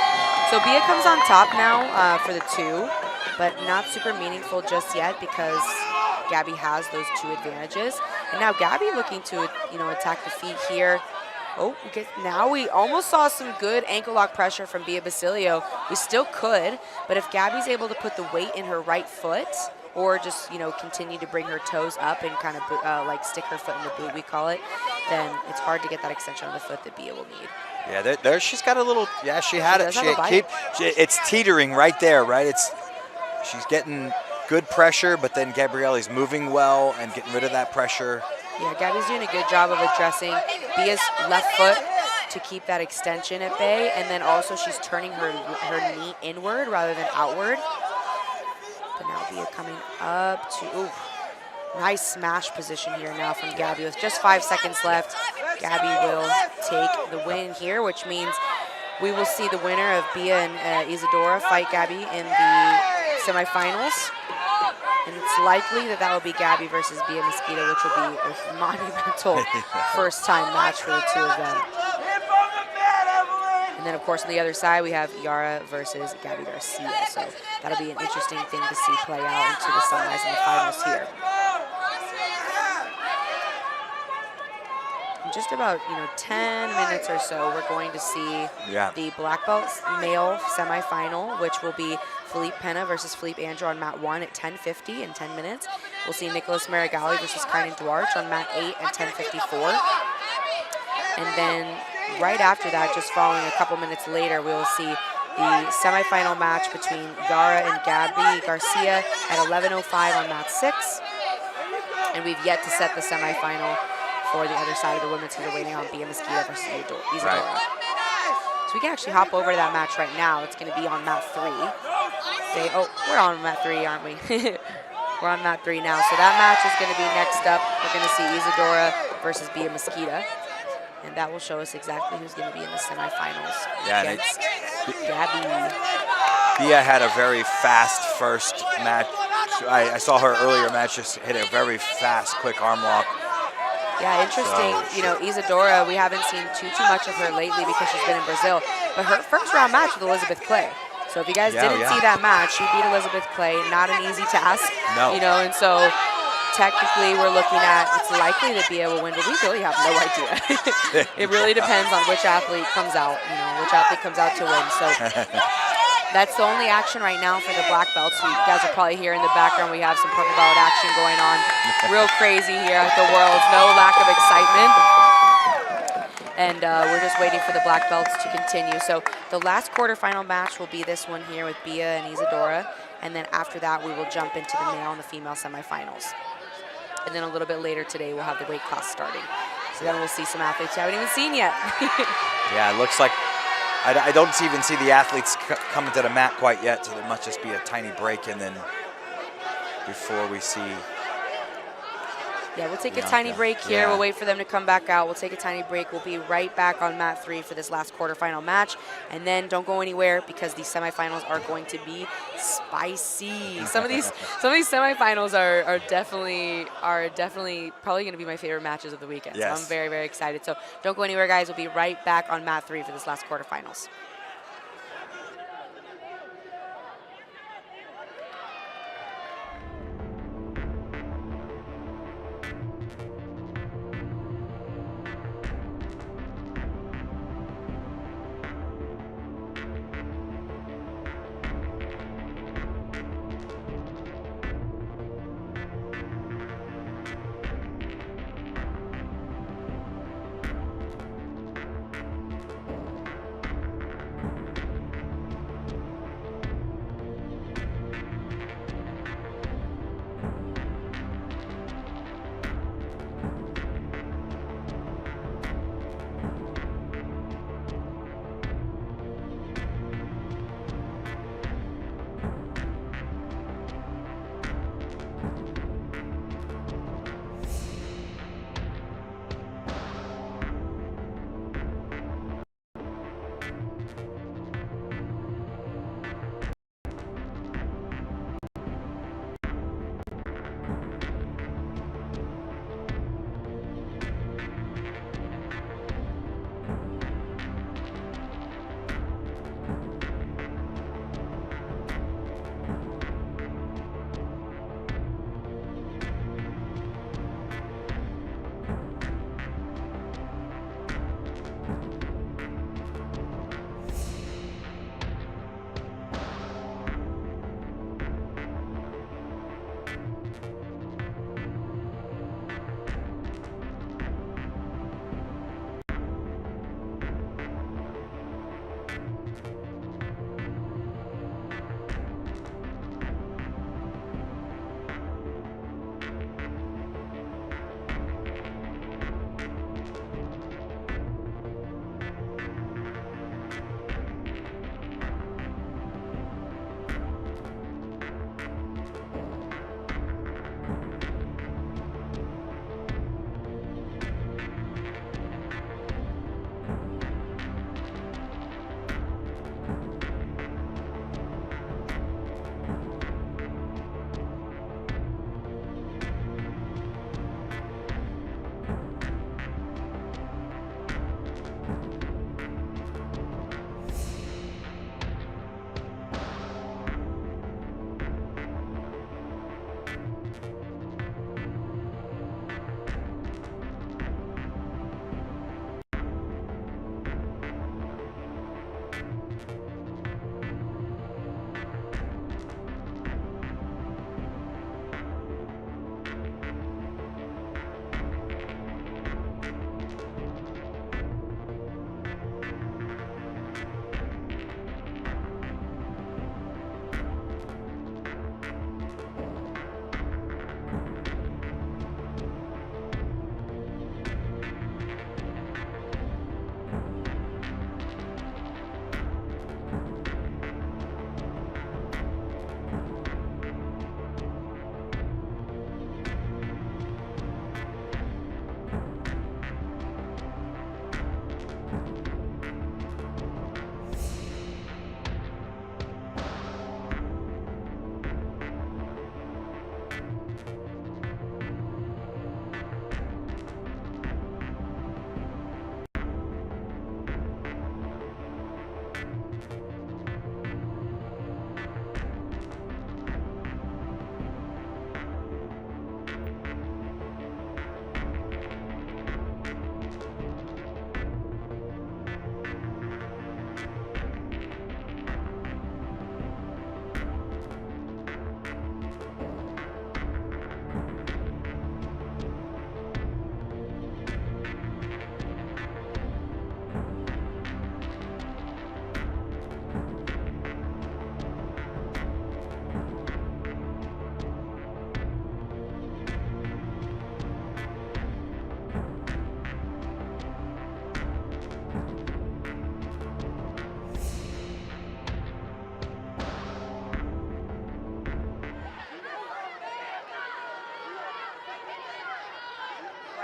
So Bia comes on top now for the 2, but not super meaningful just yet because Gabby has those 2 advantages. And now Gabby looking to, attack the feet here. Oh, now we almost saw some good ankle lock pressure from Bia Basilio. We still could, but if Gabby's able to put the weight in her right foot, or just, continue to bring her toes up and kind of like stick her foot in the boot, we call it, then it's hard to get that extension on the foot that Bia will need. Yeah, there she's got a little, yeah, she had it. It's teetering right there, right? She's getting good pressure, but then Gabrielle's moving well and getting rid of that pressure. Yeah, Gabby's doing a good job of addressing Bia's left foot to keep that extension at bay, and then also she's turning her knee inward rather than outward. But now Bia coming up to, ooh, nice smash position here now from Gabby with just 5 seconds left. Gabby will take the win here, which means we will see the winner of Bia and Isadora fight Gabby in the semifinals. And it's likely that will be Gabby versus Bia Mesquita, which will be a monumental first-time match for the 2 of them. And then, of course, on the other side, we have Yara versus Gabby Garcia. So that'll be an interesting thing to see play out into the semis and the finals here. In just about 10 minutes or so, we're going to see the black belt male semifinal, which will be Felipe Pena versus Felipe Andrew on mat 1 at 10:50 in 10 minutes. We'll see Nicholas Marigali versus Kynan Duarte on mat 8 at 10:54. And then right after that, just following a couple minutes later, we will see the semifinal match between Yara and Gabby Garcia at 11:05 on mat 6. And we've yet to set the semifinal for the other side of the women, so they're waiting on Bia Mesquita versus Isadora. Right. So we can actually hop over to that match right now. It's going to be on mat 3. We're on mat 3, aren't we? We're on mat 3 now. So that match is going to be next up. We're going to see Isadora versus Bia Mesquita. And that will show us exactly who's going to be in the semifinals against Gabby. Bia had a very fast first match. I saw her earlier match just hit a very fast, quick arm lock. Yeah, interesting. Isadora, we haven't seen too much of her lately because she's been in Brazil. But her first round match with Elizabeth Clay. So if you guys didn't see that match, she beat Elizabeth Clay. Not an easy task. No. And so technically we're looking at, it's likely that Bia will win, but we really have no idea. It really depends on which athlete comes out, which athlete comes out to win. So that's the only action right now for the black belts. So you guys are probably hear in the background we have some purple belt action going on. Real crazy here at the Worlds. No lack of excitement. And we're just waiting for the black belts to continue. So the last quarterfinal match will be this one here with Bia and Isadora. And then after that, we will jump into the male and the female semifinals. And then a little bit later today, we'll have the weight class starting. So then we'll see some athletes you haven't even seen yet. Yeah, it looks like I don't even see the athletes coming to the mat quite yet, so there must just be a tiny break and then before we see. Yeah, we'll take a tiny break here. Yeah. We'll wait for them to come back out. We'll take a tiny break. We'll be right back on mat 3 for this last quarterfinal match. And then don't go anywhere because these semifinals are going to be spicy. Some of these semifinals are definitely probably going to be my favorite matches of the weekend. Yes. So I'm very, very excited. So don't go anywhere, guys. We'll be right back on mat 3 for this last quarterfinals.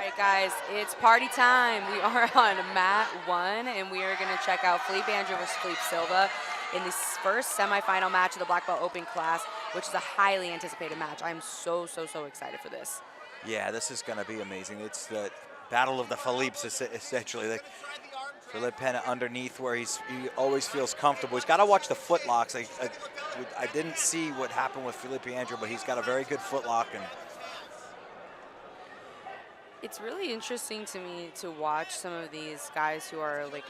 right, guys, it's party time. We are on mat 1, and we are going to check out Felipe Andrew versus Felipe Silva in this first semifinal match of the Black Belt Open class, which is a highly anticipated match. I'm so excited for this. Yeah, this is going to be amazing. It's the battle of the Philippes, essentially. Like Felipe Pena underneath where he always feels comfortable. He's got to watch the foot locks. I didn't see what happened with Felipe Andrew, but he's got a very good foot lock. And it's really interesting to me to watch some of these guys who are like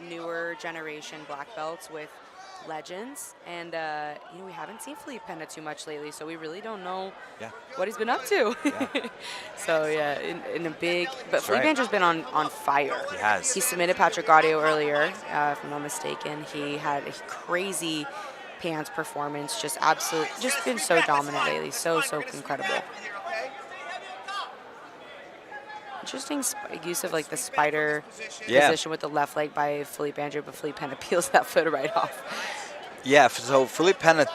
newer generation black belts with legends, and you know, we haven't seen Felipe Pena too much lately, so we really don't know what he's been up to. So yeah, in a big, but Felipe Andrew's been on fire. He has. He submitted Patrick Gaudio earlier, if I'm not mistaken. He had a crazy pants performance, just been so dominant lately, so incredible. Interesting use of like the spider position with the left leg by Felipe Andrew, but Felipe Pena peels that foot right off. Yeah, so Felipe Pena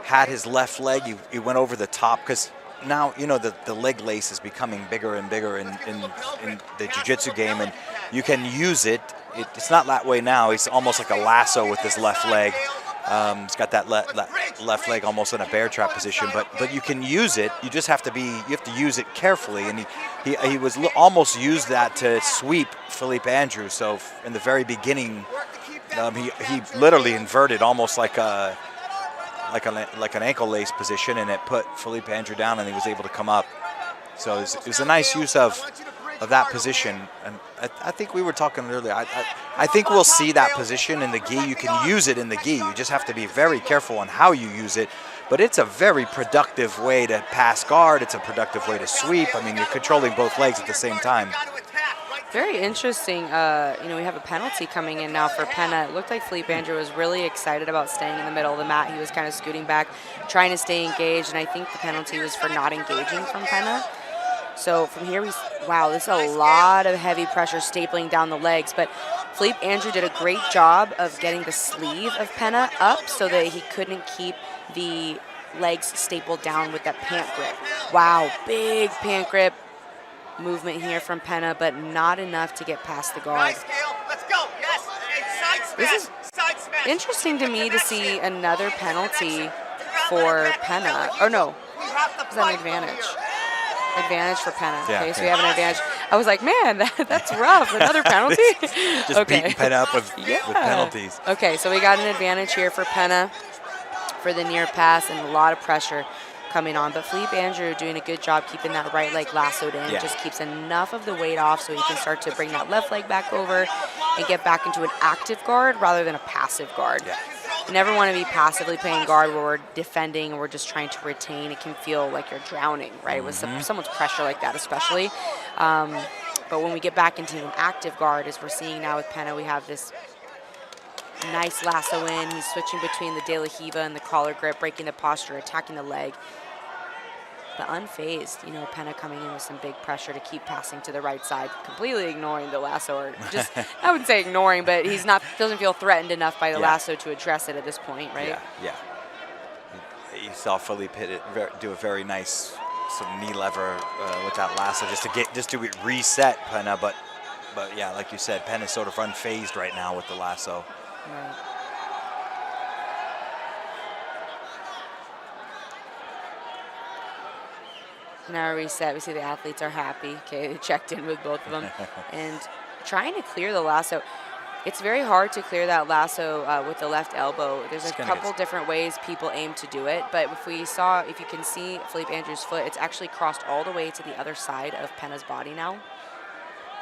had his left leg. He went over the top because now, you know, the leg lace is becoming bigger and bigger in the jiu-jitsu game, and you can use it. It's not that way now. It's almost like a lasso with his left leg. He's got that left leg almost in a bear trap position, but you can use it. You just have to use it carefully, and he was almost used that to sweep Felipe Andrew. So in the very beginning, he literally inverted almost like an ankle lace position, and it put Felipe Andrew down, and he was able to come up. So it was a nice use of that position, and I think we were talking earlier. I think we'll see that position in the gi. You can use it in the gi. You just have to be very careful on how you use it. But it's a very productive way to pass guard. It's a productive way to sweep. I mean, you're controlling both legs at the same time. Very interesting. You know, we have a penalty coming in now for Pena. It looked like Felipe Andrew was really excited about staying in the middle of the mat. He was kind of scooting back, trying to stay engaged, and I think the penalty was for not engaging from Pena. So from here, wow, this is a lot of heavy pressure stapling down the legs. But Felipe Andrew did a great job of getting the sleeve of Pena up so that he couldn't keep the legs stapled down with that pant grip. Wow, big pant grip movement here from Pena, but not enough to get past the guard. Let's go. Yes. This is interesting to me to see another penalty for Pena. Or no, is that an advantage? Advantage for Pena. Yeah, okay, so we have an advantage. I was like, man, that's rough. Another penalty? Just beating Pena up with penalties. Okay, so we got an advantage here for Pena for the near pass, and a lot of pressure coming on. But Felipe Andrew doing a good job keeping that right leg lassoed in. Just keeps enough of the weight off so he can start to bring that left leg back over and get back into an active guard rather than a passive guard. You never want to be passively playing guard where we're defending and we're just trying to retain. It can feel like you're drowning, right? With someone's pressure like that, especially. But when we get back into an active guard, as we're seeing now with Pena, we have this nice lasso in. He's switching between the De La Riva and the collar grip, breaking the posture, attacking the leg. But unfazed, you know, Pena coming in with some big pressure to keep passing to the right side, completely ignoring the lasso, or just, I wouldn't say ignoring, but he's doesn't feel threatened enough by the lasso to address it at this point, right? Yeah. You saw Felipe do a very nice knee lever with that lasso just to reset Pena, but yeah, like you said, Pena's sort of unfazed right now with the lasso. Right. Now reset, we see the athletes are happy. Okay, they checked in with both of them. And trying to clear the lasso. It's very hard to clear that lasso with the left elbow. There's a couple different ways people aim to do it. But if you can see Felipe Andrew's foot, it's actually crossed all the way to the other side of Pena's body now.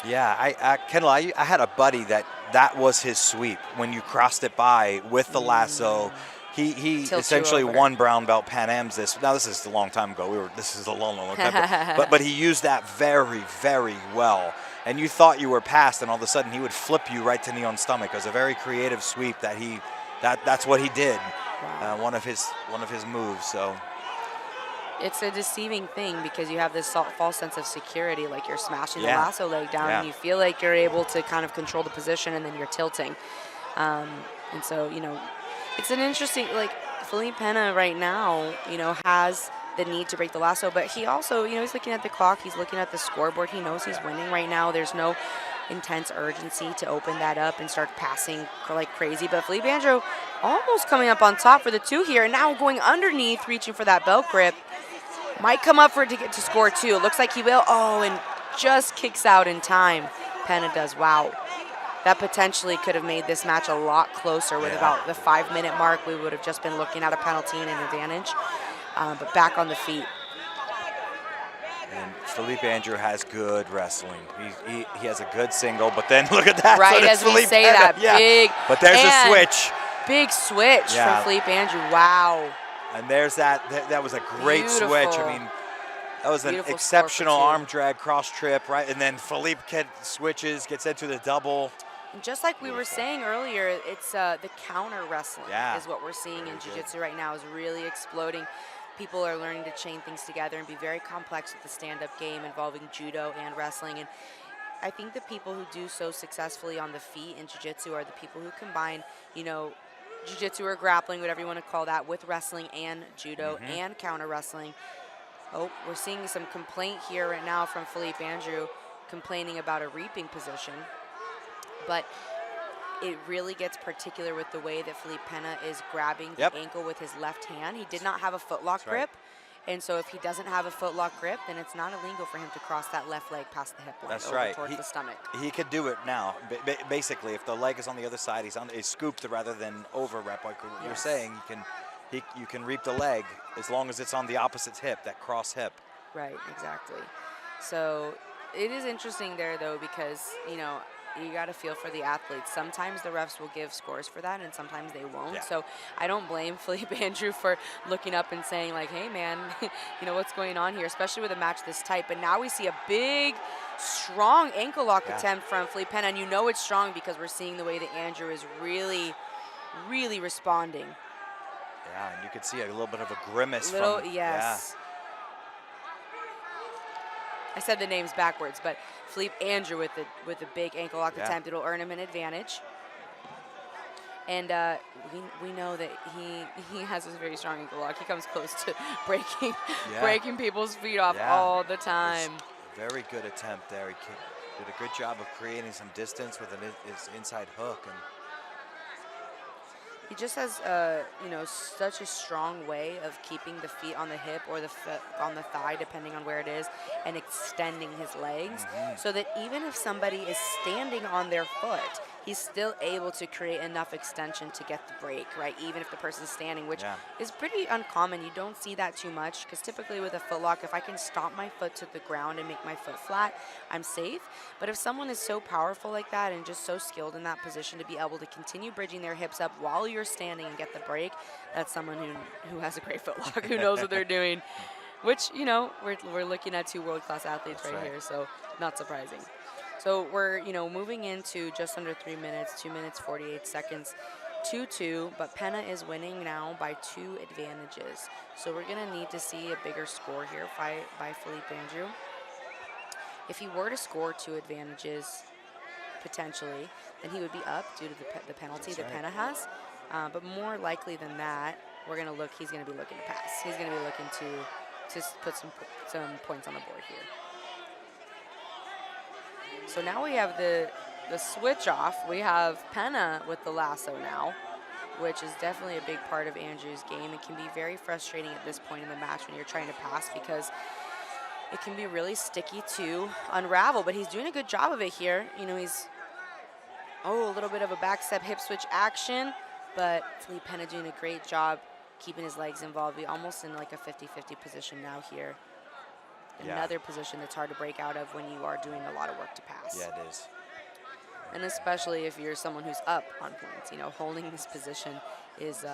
Yeah, Kendall, I had a buddy that was his sweep. When you crossed it by with the lasso, he essentially won brown belt Pan Am's Now this is a long time ago. This is a long time. but he used that very, very well. And you thought you were past, and all of a sudden he would flip you right to knee on stomach. It was a very creative sweep that's what he did. Wow. One of his moves. So it's a deceiving thing because you have this false sense of security, like you're smashing the lasso leg down and you feel like you're able to kind of control the position, and then you're tilting. And so, you know, it's an interesting, like Felipe Pena right now, you know, has the need to break the lasso, but he also, you know, he's looking at the clock, he's looking at the scoreboard, he knows he's winning right now. There's no intense urgency to open that up and start passing like crazy, but Philippe Andrew almost coming up on top for the 2 here, and now going underneath, reaching for that belt grip. Might come up for it to get to score 2. It looks like he will. Oh, and just kicks out in time. Penna does. Wow. That potentially could have made this match a lot closer with about the 5-minute mark. We would have just been looking at a penalty and an advantage, but back on the feet. And Philippe Andrew has good wrestling. He has a good single, but then look at that. Right, as we say that, big. But there's a switch. Big switch from Philippe Andrew. Wow. And there's that was a great switch. I mean, that was an exceptional arm drag cross trip, right? And then Philippe switches, gets into the double. And just like we were saying earlier, it's the counter wrestling is what we're seeing in jiu-jitsu right now, is really exploding. People are learning to chain things together and be very complex with the stand-up game involving judo and wrestling. And I think the people who do so successfully on the feet in jiu-jitsu are the people who combine, you know, jiu-jitsu or grappling, whatever you want to call that, with wrestling and judo and counter wrestling. Oh, we're seeing some complaint here right now from Philippe Andrew, complaining about a reaping position. But it really gets particular with the way that Philippe Penna is grabbing the ankle with his left hand. He did not have a footlock grip. And so if he doesn't have a footlock grip, then it's not illegal for him to cross that left leg past the hip line over towards the stomach. He could do it now. Basically, if the leg is on the other side, he's scooped rather than over rep, like you're saying. You can reap the leg as long as it's on the opposite hip, that cross hip. Right, exactly. So it is interesting there, though, because, you know, you got to feel for the athletes. Sometimes the refs will give scores for that, and sometimes they won't. Yeah. So I don't blame Philippe Andrew for looking up and saying, like, hey, man, you know, what's going on here, especially with a match this tight. But now we see a big, strong ankle lock attempt from Philippe Penna, and you know it's strong because we're seeing the way that Andrew is really, really responding. Yeah, and you could see a little bit of a grimace from yes. Yeah. I said the names backwards, but Philippe Andrew with the big ankle lock attempt, it'll earn him an advantage. And we know that he has a very strong ankle lock. He comes close to breaking people's feet off all the time. Very good attempt there. He did a good job of creating some distance with his inside hook, and he just has, you know, such a strong way of keeping the feet on the hip or the foot on the thigh, depending on where it is, and extending his legs so that even if somebody is standing on their foot, he's still able to create enough extension to get the break, right? Even if the person's standing, which is pretty uncommon. You don't see that too much because typically with a foot lock, if I can stomp my foot to the ground and make my foot flat, I'm safe. But if someone is so powerful like that and just so skilled in that position to be able to continue bridging their hips up while you're standing and get the break, that's someone who has a great foot lock, who knows what they're doing, which, you know, we're looking at 2 world-class athletes right here, so not surprising. So we're, you know, moving into just under 3 minutes, 2 minutes, 48 seconds, 2-2, but Penna is winning now by 2 advantages. So we're going to need to see a bigger score here by Philippe Andrew. If he were to score 2 advantages, potentially, then he would be up due to the penalty that Penna has. But more likely than that, he's going to be looking to pass. He's going to be looking to put some points on the board here. So now we have the switch off. We have Penna with the lasso now, which is definitely a big part of Andrew's game. It can be very frustrating at this point in the match when you're trying to pass because it can be really sticky to unravel, but he's doing a good job of it here. You know, he's, a little bit of a backstep hip switch action, but Philippe Penna doing a great job keeping his legs involved. We're almost in like a 50-50 position now here. Another position that's hard to break out of when you are doing a lot of work to pass. Yeah, it is. And especially if you're someone who's up on points. You know, holding this position is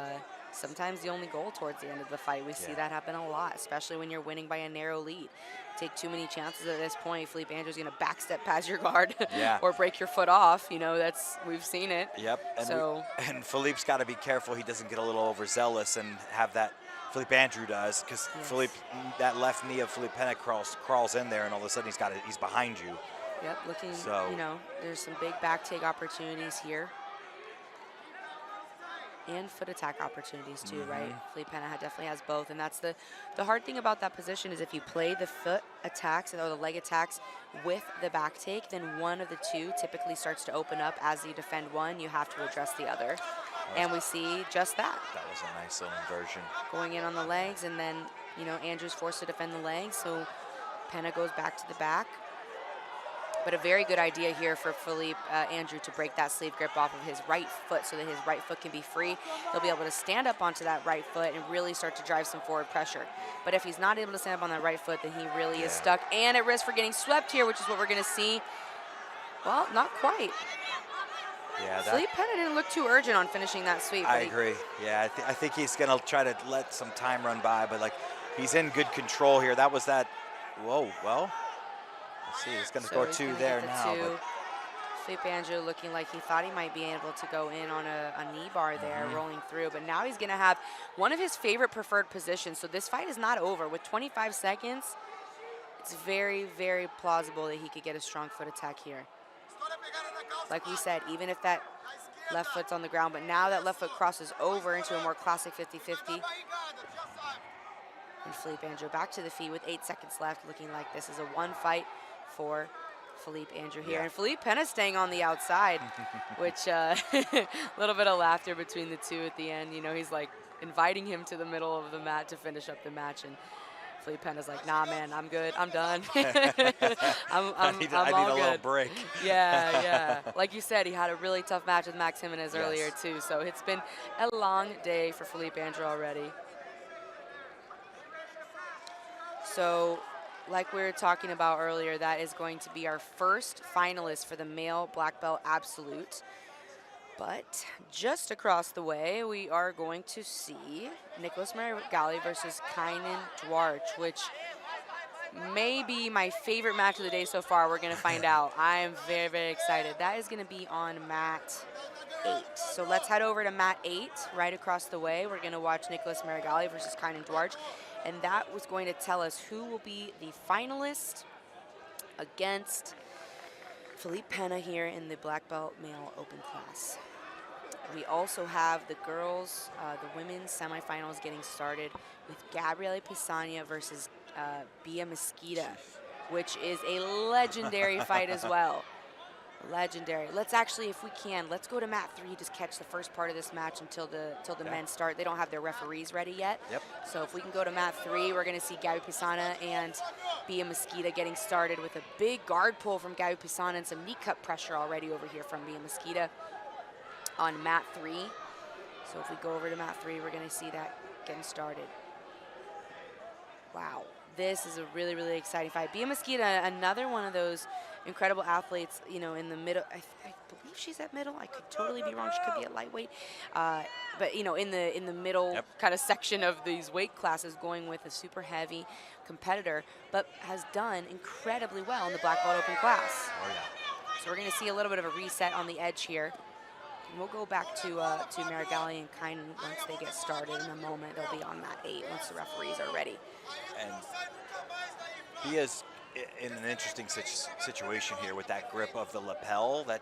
sometimes the only goal towards the end of the fight. We see that happen a lot, especially when you're winning by a narrow lead. Take too many chances at this point. Philippe Andrew's going to backstep past your guard or break your foot off. You know, we've seen it. Yep. And Philippe's got to be careful he doesn't get a little overzealous and have that. Philippe Andrew does, because that left knee of Philippe Penna crawls in there, and all of a sudden he's behind you. Yep, you know, there's some big back take opportunities here. and foot attack opportunities too, right? Felipe Pena definitely has both, and that's the hard thing about that position is if you play the foot attacks or the leg attacks with the back take, then one of the two typically starts to open up. As you defend one, you have to address the other, and we see just that. That was a nice little inversion. Going in on the legs, and then, you know, Andrew's forced to defend the legs, so Pena goes back to the back. But a very good idea here for Andrew to break that sleeve grip off of his right foot so that his right foot can be free. He'll be able to stand up onto that right foot and really start to drive some forward pressure. But if he's not able to stand up on that right foot, then he really is stuck and at risk for getting swept here, which is what we're going to see. Well, not quite. Yeah, Felipe Pena didn't look too urgent on finishing that sweep. I agree. Yeah, I think he's going to try to let some time run by, but like he's in good control here. That was that. Whoa, well. See, he's going to score two there now. But Felipe Andrew looking like he thought he might be able to go in on a knee bar there, rolling through. But now he's going to have one of his favorite preferred positions. So this fight is not over. With 25 seconds, it's very, very plausible that he could get a strong foot attack here. Like we said, even if that left foot's on the ground, but now that left foot crosses over into a more classic 50-50. And Felipe Andrew back to the feet with 8 seconds left, looking like this is a one fight for Felipe Andrew here. And Felipe Pena staying on the outside, which a little bit of laughter between the two at the end. You know, he's like inviting him to the middle of the mat to finish up the match. And Felipe Pena's like, nah, man, I'm good. I'm done. I need a little break. Yeah. Like you said, he had a really tough match with Max Jimenez earlier, too. So it's been a long day for Felipe Andrew already. So, like we were talking about earlier, that is going to be our first finalist for the male black belt absolute. But just across the way, we are going to see Nicholas Marigali versus Kainan Dwarch, which may be my favorite match of the day so far. We're going to find out. I am very, very excited. That is going to be on mat 8. So let's head over to mat 8, right across the way. We're going to watch Nicholas Marigali versus Kainan Dwarch. And that was going to tell us who will be the finalist against Felipe Pena here in the black belt male open class. We also have the girls, the women's semifinals getting started with Gabriela Pisania versus Bia Mesquita, which is a legendary fight as well. Legendary. Let's actually, if we can, let's go to mat 3, just catch the first part of this match until the men start. They don't have their referees ready yet. So if we can go to mat 3, we're going to see Gabi Pisana and Bia Mesquita getting started with a big guard pull from Gabi Pisana and some knee cut pressure already over here from Bia Mesquita on mat 3. So if we go over to mat 3, we're going to see that getting started. Wow. This is a really, really exciting fight. Bia Mesquita, another one of those incredible athletes, you know, in the middle. I believe she's at middle. I could totally be wrong. She could be at lightweight. But, you know, in the middle kind of section of these weight classes, going with a super heavy competitor, but has done incredibly well in the black belt open class. Oh, yeah. So we're going to see a little bit of a reset on the edge here. And we'll go back to Marigali and Kainan once they get started in a moment. They'll be on mat 8 once the referees are ready. And Bia's in an interesting situation here with that grip of the lapel that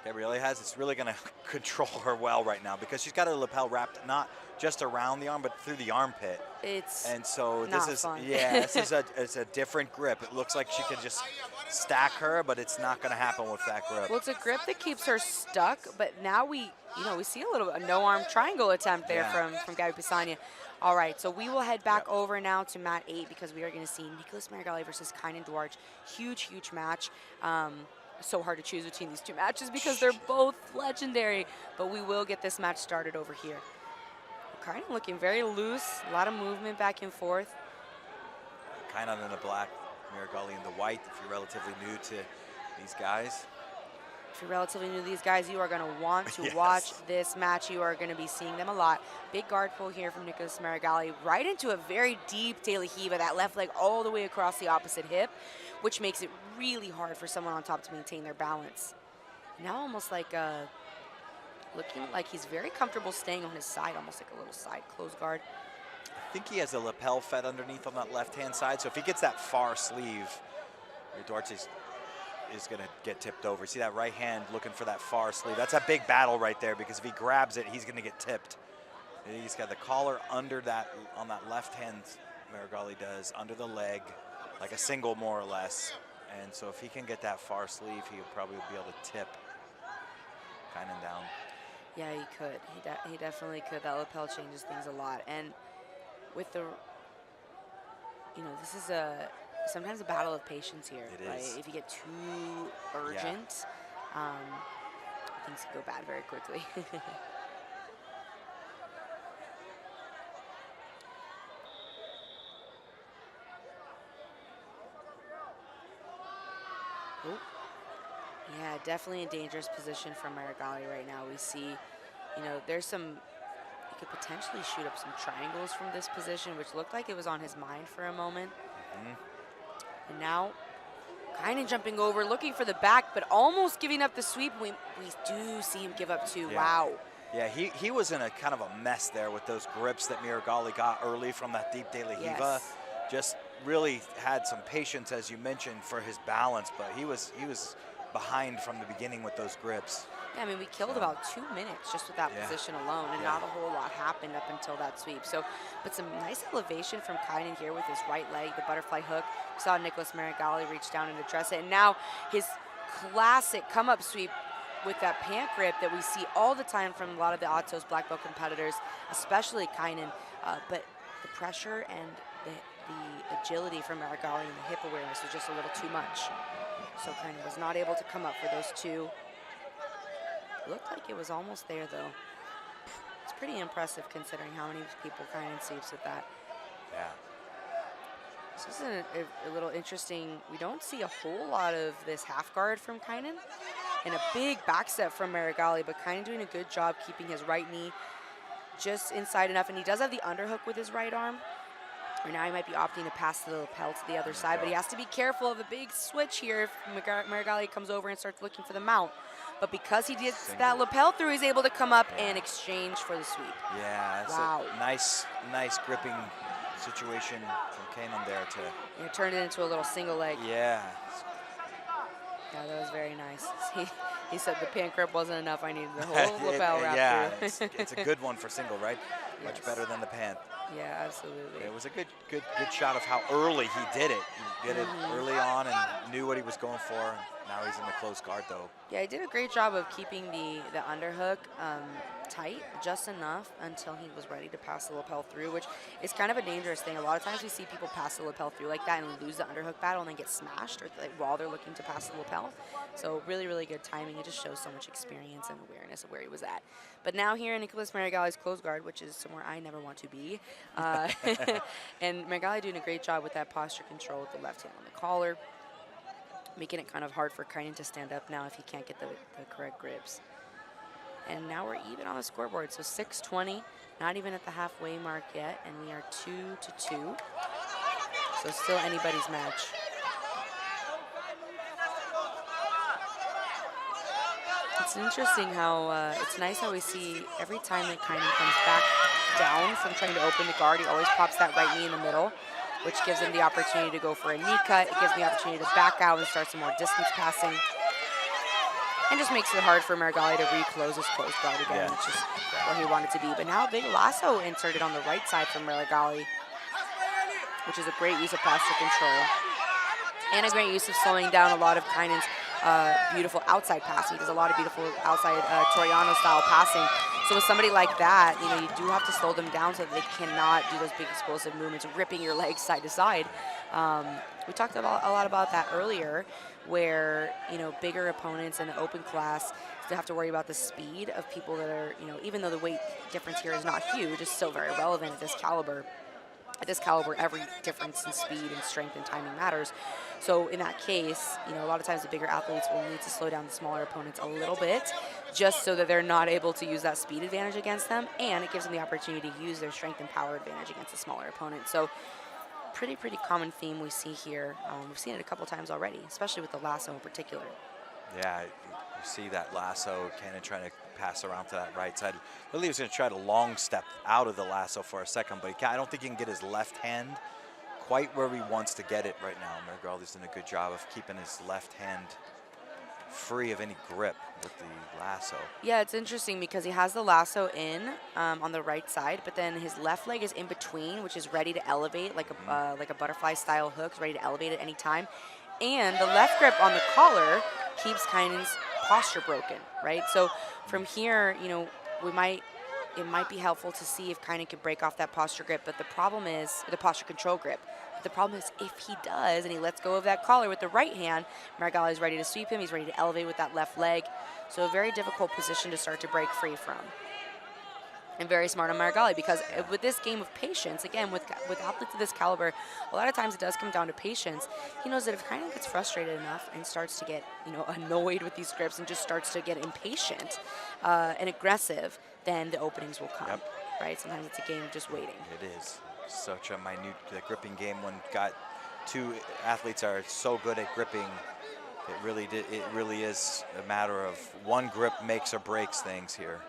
Gabriela has. It's really going to control her well right now because she's got her lapel wrapped not just around the arm but through the armpit. It's so not this is fun. it's a different grip. It looks like she could just stack her, but it's not going to happen with that grip. Well, it's a grip that keeps her stuck, but now we see a little no arm triangle attempt there from Gabi Pisania. All right, so we will head back over now to mat 8 because we are going to see Nicholas Marigali versus Kainan Dwarch. Huge, huge match. So hard to choose between these two matches because they're both legendary, but we will get this match started over here. Kainan looking very loose, a lot of movement back and forth. Kainan in the black, Marigali in the white, if you're relatively new to these guys. If you're relatively new to these guys, you are going to want to watch this match. You are going to be seeing them a lot. Big guard pull here from Nicholas Marigali right into a very deep De La Hiva, that left leg all the way across the opposite hip, which makes it really hard for someone on top to maintain their balance. Now almost like looking like he's very comfortable staying on his side, almost like a little side close guard. I think he has a lapel fed underneath on that left-hand side, so if he gets that far sleeve, Dwarch is is going to get tipped over. See that right hand looking for that far sleeve. That's a big battle right there, because if he grabs it, he's going to get tipped. He's got the collar under that, on that left hand, Meregali does, under the leg, like a single more or less. And so if he can get that far sleeve, he'll probably be able to tip Kynan down. Yeah, he could. He definitely could. That lapel changes things a lot. And with the, this is sometimes a battle of patience here. It is. If you get too urgent, things can go bad very quickly. Oh. Yeah, definitely a dangerous position for Meregali right now. We see, there's some, he could potentially shoot up some triangles from this position, which looked like it was on his mind for a moment. And now, Kynan jumping over, looking for the back, but almost giving up the sweep. We do see him give up two. Wow. Yeah, he was in a kind of a mess there with those grips that Meregali got early from that deep de la Hiva. Yes. Just really had some patience, as you mentioned, for his balance, but he was behind from the beginning with those grips. Yeah, I mean, we killed about 2 minutes just with that position alone, and not a whole lot happened up until that sweep. So, but some nice elevation from Kynan here with his right leg, the butterfly hook. We saw Nicholas Meregali reach down and address it, and now his classic come-up sweep with that pant grip that we see all the time from a lot of the Atos black belt competitors, especially Kynan. But the pressure and the agility from Meregali and the hip awareness was just a little too much. So Kynan was not able to come up for those two. Looked like it was almost there, though. It's pretty impressive considering how many people Kynan sweeps with that. Yeah. This is a little interesting. We don't see a whole lot of this half guard from Kynan. And a big back step from Meregali, but Kynan doing a good job keeping his right knee just inside enough. And he does have the underhook with his right arm. Right now he might be opting to pass the lapel to the other side, but he has to be careful of the big switch here if Meregali comes over and starts looking for the mount. But because he gets that lapel through, he's able to come up and exchange for the sweep. Yeah, that's a nice gripping situation from Kynan there to... It turned it into a little single leg. Yeah. Yeah, that was very nice. He said the pant grip wasn't enough. I needed the whole lapel wrap through. it's a good one for single, right? Yes. Much better than the pant. Yeah, absolutely. It was a good shot of how early he did it. He did it early on and knew what he was going for. And now he's in the close guard, though. Yeah, he did a great job of keeping the underhook tight just enough until he was ready to pass the lapel through, which is kind of a dangerous thing. A lot of times we see people pass the lapel through like that and lose the underhook battle and then get smashed while they're looking to pass the lapel. So really, really good timing. It just shows so much experience and awareness of where he was at. But now here in Nicholas Meregali's close guard, which is somewhere I never want to be, and Meregali doing a great job with that posture control with the left hand on the collar, making it kind of hard for Kynan to stand up now if he can't get the correct grips. And now we're even on the scoreboard, so 6:20, not even at the halfway mark yet, and we are 2-2. So still anybody's match. It's interesting how, it's nice how we see every time that Kynan comes back down from trying to open the guard, he always pops that right knee in the middle, which gives him the opportunity to go for a knee cut. It gives him the opportunity to back out and start some more distance passing. And just makes it hard for Meregali to reclose his close guard again, which is where he wanted to be. But now a big lasso inserted on the right side from Meregali, which is a great use of posture control. And a great use of slowing down a lot of Kynan's beautiful outside passing. He does a lot of beautiful outside Toriano-style passing. So with somebody like that, you do have to slow them down so that they cannot do those big explosive movements, ripping your legs side to side. We talked a lot about that earlier, where bigger opponents in the open class still have to worry about the speed of people that are, even though the weight difference here is not huge, it's still very relevant at this caliber. At this caliber, every difference in speed and strength and timing matters. So in that case, a lot of times the bigger athletes will need to slow down the smaller opponents a little bit, just so that they're not able to use that speed advantage against them, and it gives them the opportunity to use their strength and power advantage against the smaller opponent. So pretty common theme we see here. We've seen it a couple times already, especially with the lasso in particular. Yeah, you see that lasso, Kynan trying to pass around to that right side. Really, he was going to try to long step out of the lasso for a second, but I don't think he can get his left hand quite where he wants to get it right now. Meregali's doing a good job of keeping his left hand free of any grip with the lasso. Yeah, it's interesting because he has the lasso in on the right side, but then his left leg is in between, which is ready to elevate like a butterfly style hook, ready to elevate at any time. And the left grip on the collar keeps Kainen's posture broken, right? So from here, you know, it might be helpful to see if Kainen could break off that posture grip, but the problem is, the posture control grip. But the problem is if he does and he lets go of that collar with the right hand, Marigali is ready to sweep him, he's ready to elevate with that left leg. So a very difficult position to start to break free from. And very smart on Marigali, because with this game of patience, again, with athletes of this caliber, a lot of times it does come down to patience. He knows that if Kainen gets frustrated enough and starts to get, you know, annoyed with these grips and just starts to get impatient and aggressive, then the openings will come, right? Sometimes it's a game of just waiting. It is such a minute gripping game when two athletes are so good at gripping. It really is a matter of one grip makes or breaks things here.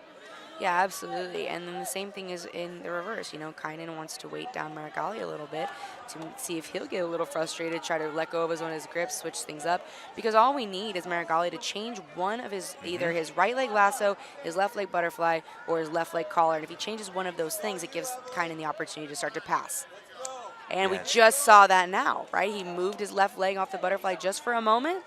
Yeah, absolutely. And then the same thing is in the reverse. You know, Kainen wants to weight down Marigali a little bit to see if he'll get a little frustrated, try to let go of one of his grips, switch things up. Because all we need is Marigali to change one of his, either his right leg lasso, his left leg butterfly, or his left leg collar. And if he changes one of those things, it gives Kainen the opportunity to start to pass. And we just saw that now, right? He moved his left leg off the butterfly just for a moment,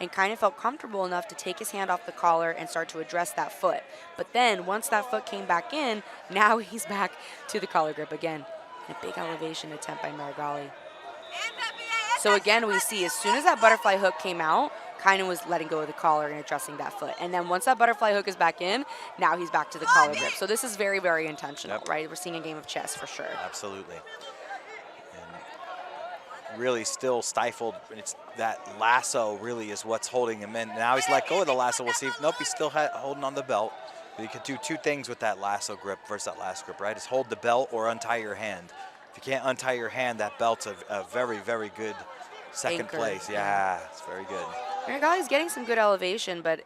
and Kainen felt comfortable enough to take his hand off the collar and start to address that foot. But then once that foot came back in, now he's back to the collar grip again. And a big elevation attempt by Marigali. So again, we see as soon as that butterfly hook came out, Kainen was letting go of the collar and addressing that foot. And then once that butterfly hook is back in, now he's back to the collar grip. So this is very, very intentional, right? We're seeing a game of chess for sure. Absolutely. Really still stifled. It's that lasso really is what's holding him in. Now he's let go of the lasso. We'll see if, nope, he's still holding on the belt. But you could do two things with that lasso grip versus that last grip, right? Is hold the belt or untie your hand. If you can't untie your hand, that belt's a very, very good second Anchor. place. Yeah, it's very good. Marigali's getting some good elevation, but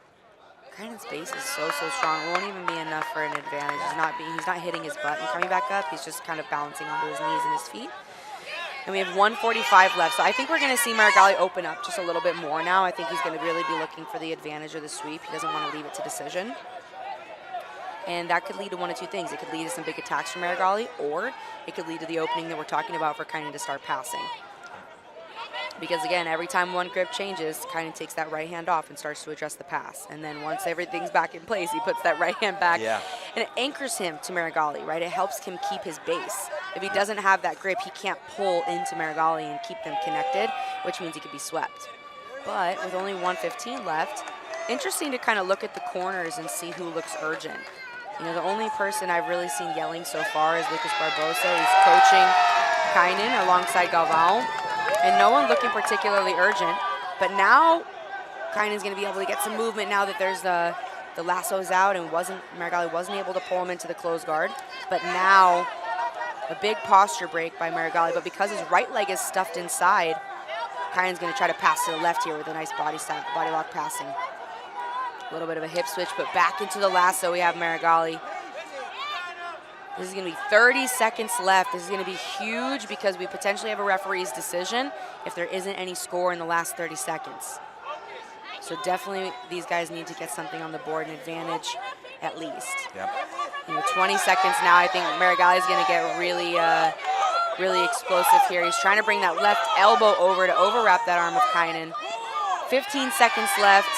Kainen's base is so strong. It won't even be enough for an advantage. He's not hitting his butt and coming back up. He's just kind of balancing onto his knees and his feet. And we have 1:45 left, so I think we're going to see Marigali open up just a little bit more now. I think he's going to really be looking for the advantage or the sweep. He doesn't want to leave it to decision. And that could lead to one of two things. It could lead to some big attacks from Marigali, or it could lead to the opening that we're talking about for Kainen to start passing. Because again, every time one grip changes, Kainen takes that right hand off and starts to address the pass. And then once everything's back in place, he puts that right hand back. Yeah. And it anchors him to Marigali, right? It helps him keep his base. If he doesn't have that grip, he can't pull into Marigali and keep them connected, which means he could be swept. But with only 1:15 left, interesting to kind of look at the corners and see who looks urgent. You know, the only person I've really seen yelling so far is Lucas Barbosa. He's coaching Kainen alongside Galvão. And no one looking particularly urgent. But now Kainen's going to be able to get some movement now that there's the lasso's out and Marigali wasn't able to pull him into the closed guard. But now a big posture break by Marigali. But because his right leg is stuffed inside, Kainen's going to try to pass to the left here with a nice body lock passing. A little bit of a hip switch, but back into the lasso we have Marigali. This is going to be 30 seconds left. This is going to be huge because we potentially have a referee's decision if there isn't any score in the last 30 seconds. So definitely these guys need to get something on the board, an advantage at least. Yep. You know, 20 seconds now. I think Marigali is going to get really, really explosive here. He's trying to bring that left elbow over to overwrap that arm of Kainen. 15 seconds left.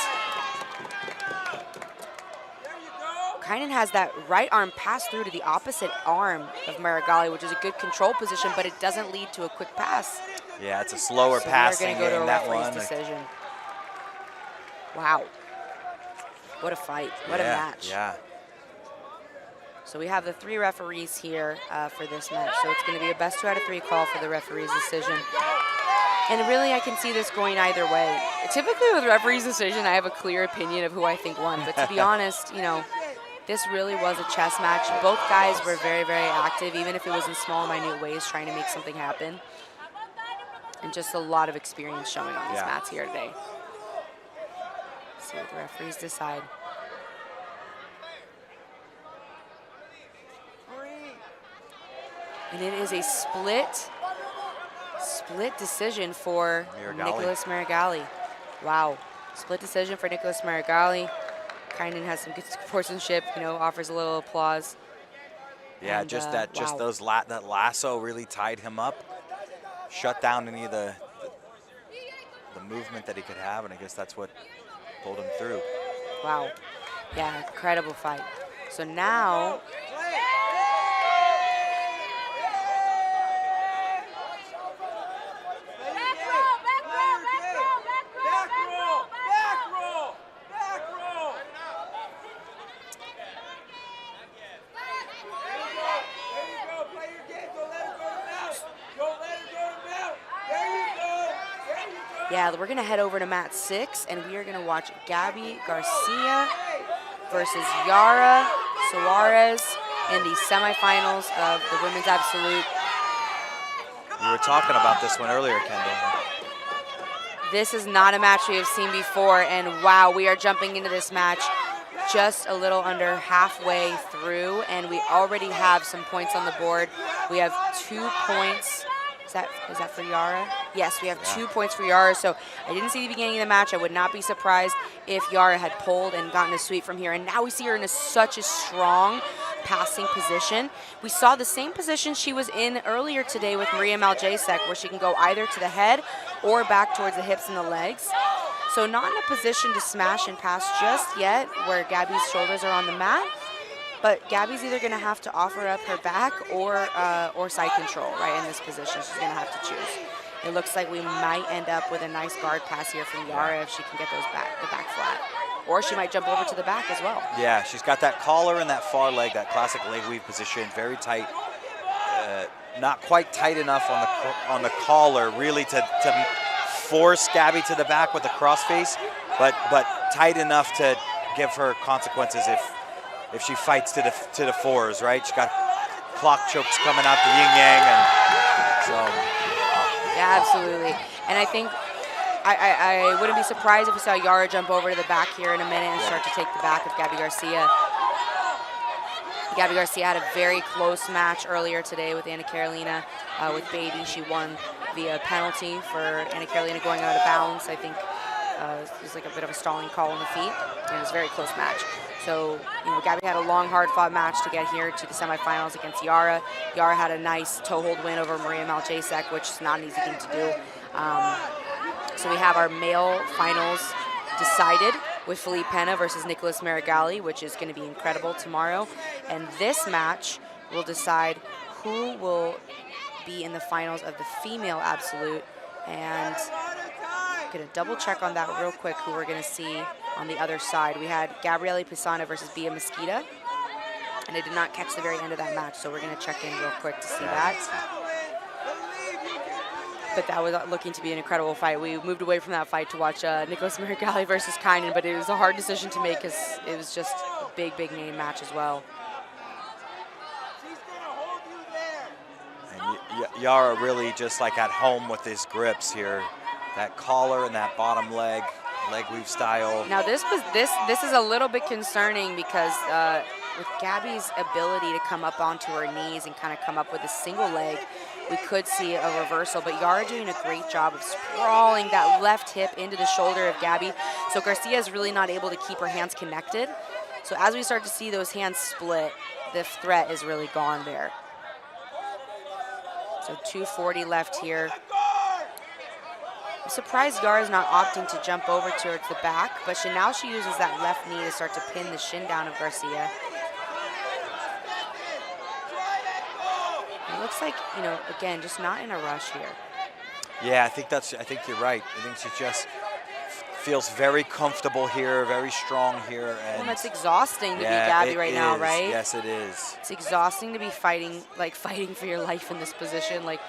Kainen has that right arm pass through to the opposite arm of Marigali, which is a good control position, but it doesn't lead to a quick pass. Yeah, it's a slower passing game, game, that one. Decision. Wow. What a fight. What a match. Yeah. So we have the 3 referees here for this match. So it's going to be a best 2 out of 3 call for the referee's decision. And really, I can see this going either way. Typically with referee's decision, I have a clear opinion of who I think won. But to be honest, you know, this really was a chess match. Both guys were very, very active, even if it was in small, minute ways, trying to make something happen. And just a lot of experience showing on these mats here today. Let's see what the referees decide. And it is a split decision for Nicholas Marigali. Wow. Split decision for Nicholas Marigali. Kynan has some good sportsmanship, you know, offers a little applause. Yeah, And, just that, wow. that lasso really tied him up, shut down any of the movement that he could have, and I guess that's what pulled him through. Wow. Yeah, incredible fight. So now, yeah, we're gonna head over to mat 6, and we are gonna watch Gabby Garcia versus Yara Suarez in the semifinals of the Women's Absolute. We were talking about this one earlier, Kendall. This is not a match we have seen before, and wow, we are jumping into this match just a little under halfway through, and we already have some points on the board. We have 2 points. Is that for Yara? Yes, we have 2 points for Yara. So I didn't see the beginning of the match. I would not be surprised if Yara had pulled and gotten a sweep from here. And now we see her in such a strong passing position. We saw the same position she was in earlier today with Maria Maljacek, where she can go either to the head or back towards the hips and the legs. So not in a position to smash and pass just yet, where Gabby's shoulders are on the mat. But Gabby's either going to have to offer up her back or side control, right, in this position. She's going to have to choose. It looks like we might end up with a nice guard pass here from Yara if she can get the back flat. Or she might jump over to the back as well. Yeah, she's got that collar and that far leg, that classic leg weave position, very tight. Not quite tight enough on the collar, really to force Gabby to the back with the crossface, but tight enough to give her consequences if she fights to the fours, right? She's got clock chokes coming out the yin-yang, and so. Yeah, absolutely. And I think I wouldn't be surprised if we saw Yara jump over to the back here in a minute and start to take the back of Gabby Garcia. Gabby Garcia had a very close match earlier today with Anna Carolina with Baby. She won via penalty for Anna Carolina going out of bounds. I think it was like a bit of a stalling call on the feet, and it was a very close match. So, you know, Gabby had a long, hard-fought match to get here to the semifinals against Yara. Yara had a nice toe-hold win over Maria Maljacek, which is not an easy thing to do. So we have our male finals decided with Felipe Pena versus Nicholas Marigali, which is going to be incredible tomorrow. And this match will decide who will be in the finals of the female absolute. And I'm going to double check on that real quick who we're going to see on the other side. We had Gabriele Pisana versus Bia Mesquita, and I did not catch the very end of that match, so we're going to check in real quick to see that. But that was looking to be an incredible fight. We moved away from that fight to watch Nicholas Marigali versus Kynan, but it was a hard decision to make because it was just a big, big name match as well. And Yara really just like at home with his grips here. That collar and that bottom leg weave style. Now this is a little bit concerning because with Gabby's ability to come up onto her knees and kind of come up with a single leg, we could see a reversal, but Yara doing a great job of sprawling that left hip into the shoulder of Gabby. So Garcia is really not able to keep her hands connected. So as we start to see those hands split, the threat is really gone there. So 2:40 left here. I'm surprised Yara's not opting to jump over towards the back, but now she uses that left knee to start to pin the shin down of Garcia. It looks like, you know, again, just not in a rush here. Yeah, I think you're right. I think she just feels very comfortable here, very strong here. And well, it's exhausting to be Gabby right now, right? Yes, it is. It's exhausting to be fighting for your life in this position. Like,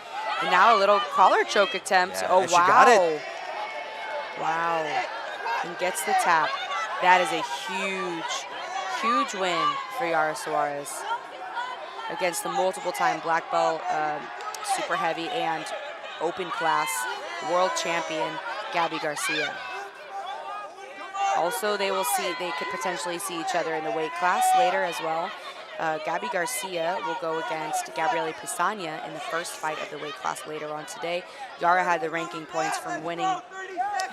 and now a little collar choke attempt. Yeah, oh, wow. She got it. Wow. And gets the tap. That is a huge, huge win for Yara Suarez against the multiple-time black belt, super heavy and open class world champion Gabby Garcia. Also, they could potentially see each other in the weight class later as well. Gabby Garcia will go against Gabriele Pisana in the first fight of the weight class later on today. Yara had the ranking points from winning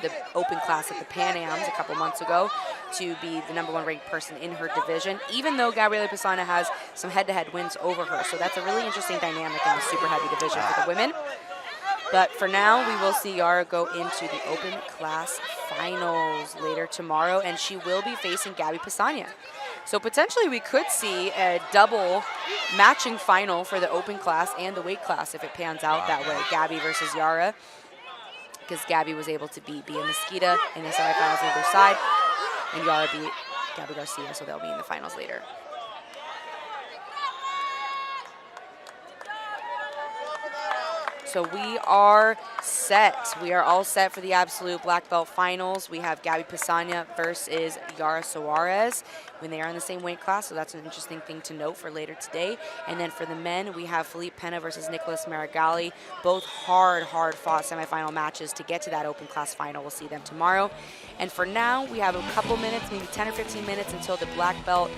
the open class at the Pan Ams a couple months ago to be the #1 ranked person in her division, even though Gabriela Pisana has some head-to-head wins over her. So that's a really interesting dynamic in the super heavy division for the women. But for now, we will see Yara go into the open class finals later tomorrow, and she will be facing Gabby Pisana. So potentially we could see a double matching final for the open class and the weight class if it pans out that way, Gabby versus Yara, because Gabby was able to beat Bia Mesquita in the semifinals on the other side, and Yara beat Gabby Garcia, so they'll be in the finals later. So we are set. We are all set for the absolute black belt finals. We have Gabby Pisana versus Yara Suarez when they are in the same weight class. So that's an interesting thing to note for later today. And then for the men, we have Felipe Pena versus Nicholas Marigali. Both hard fought semifinal matches to get to that open class final. We'll see them tomorrow. And for now, we have a couple minutes, maybe 10 or 15 minutes until the black belt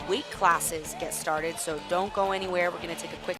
weight classes get started. So don't go anywhere. We're going to take a quick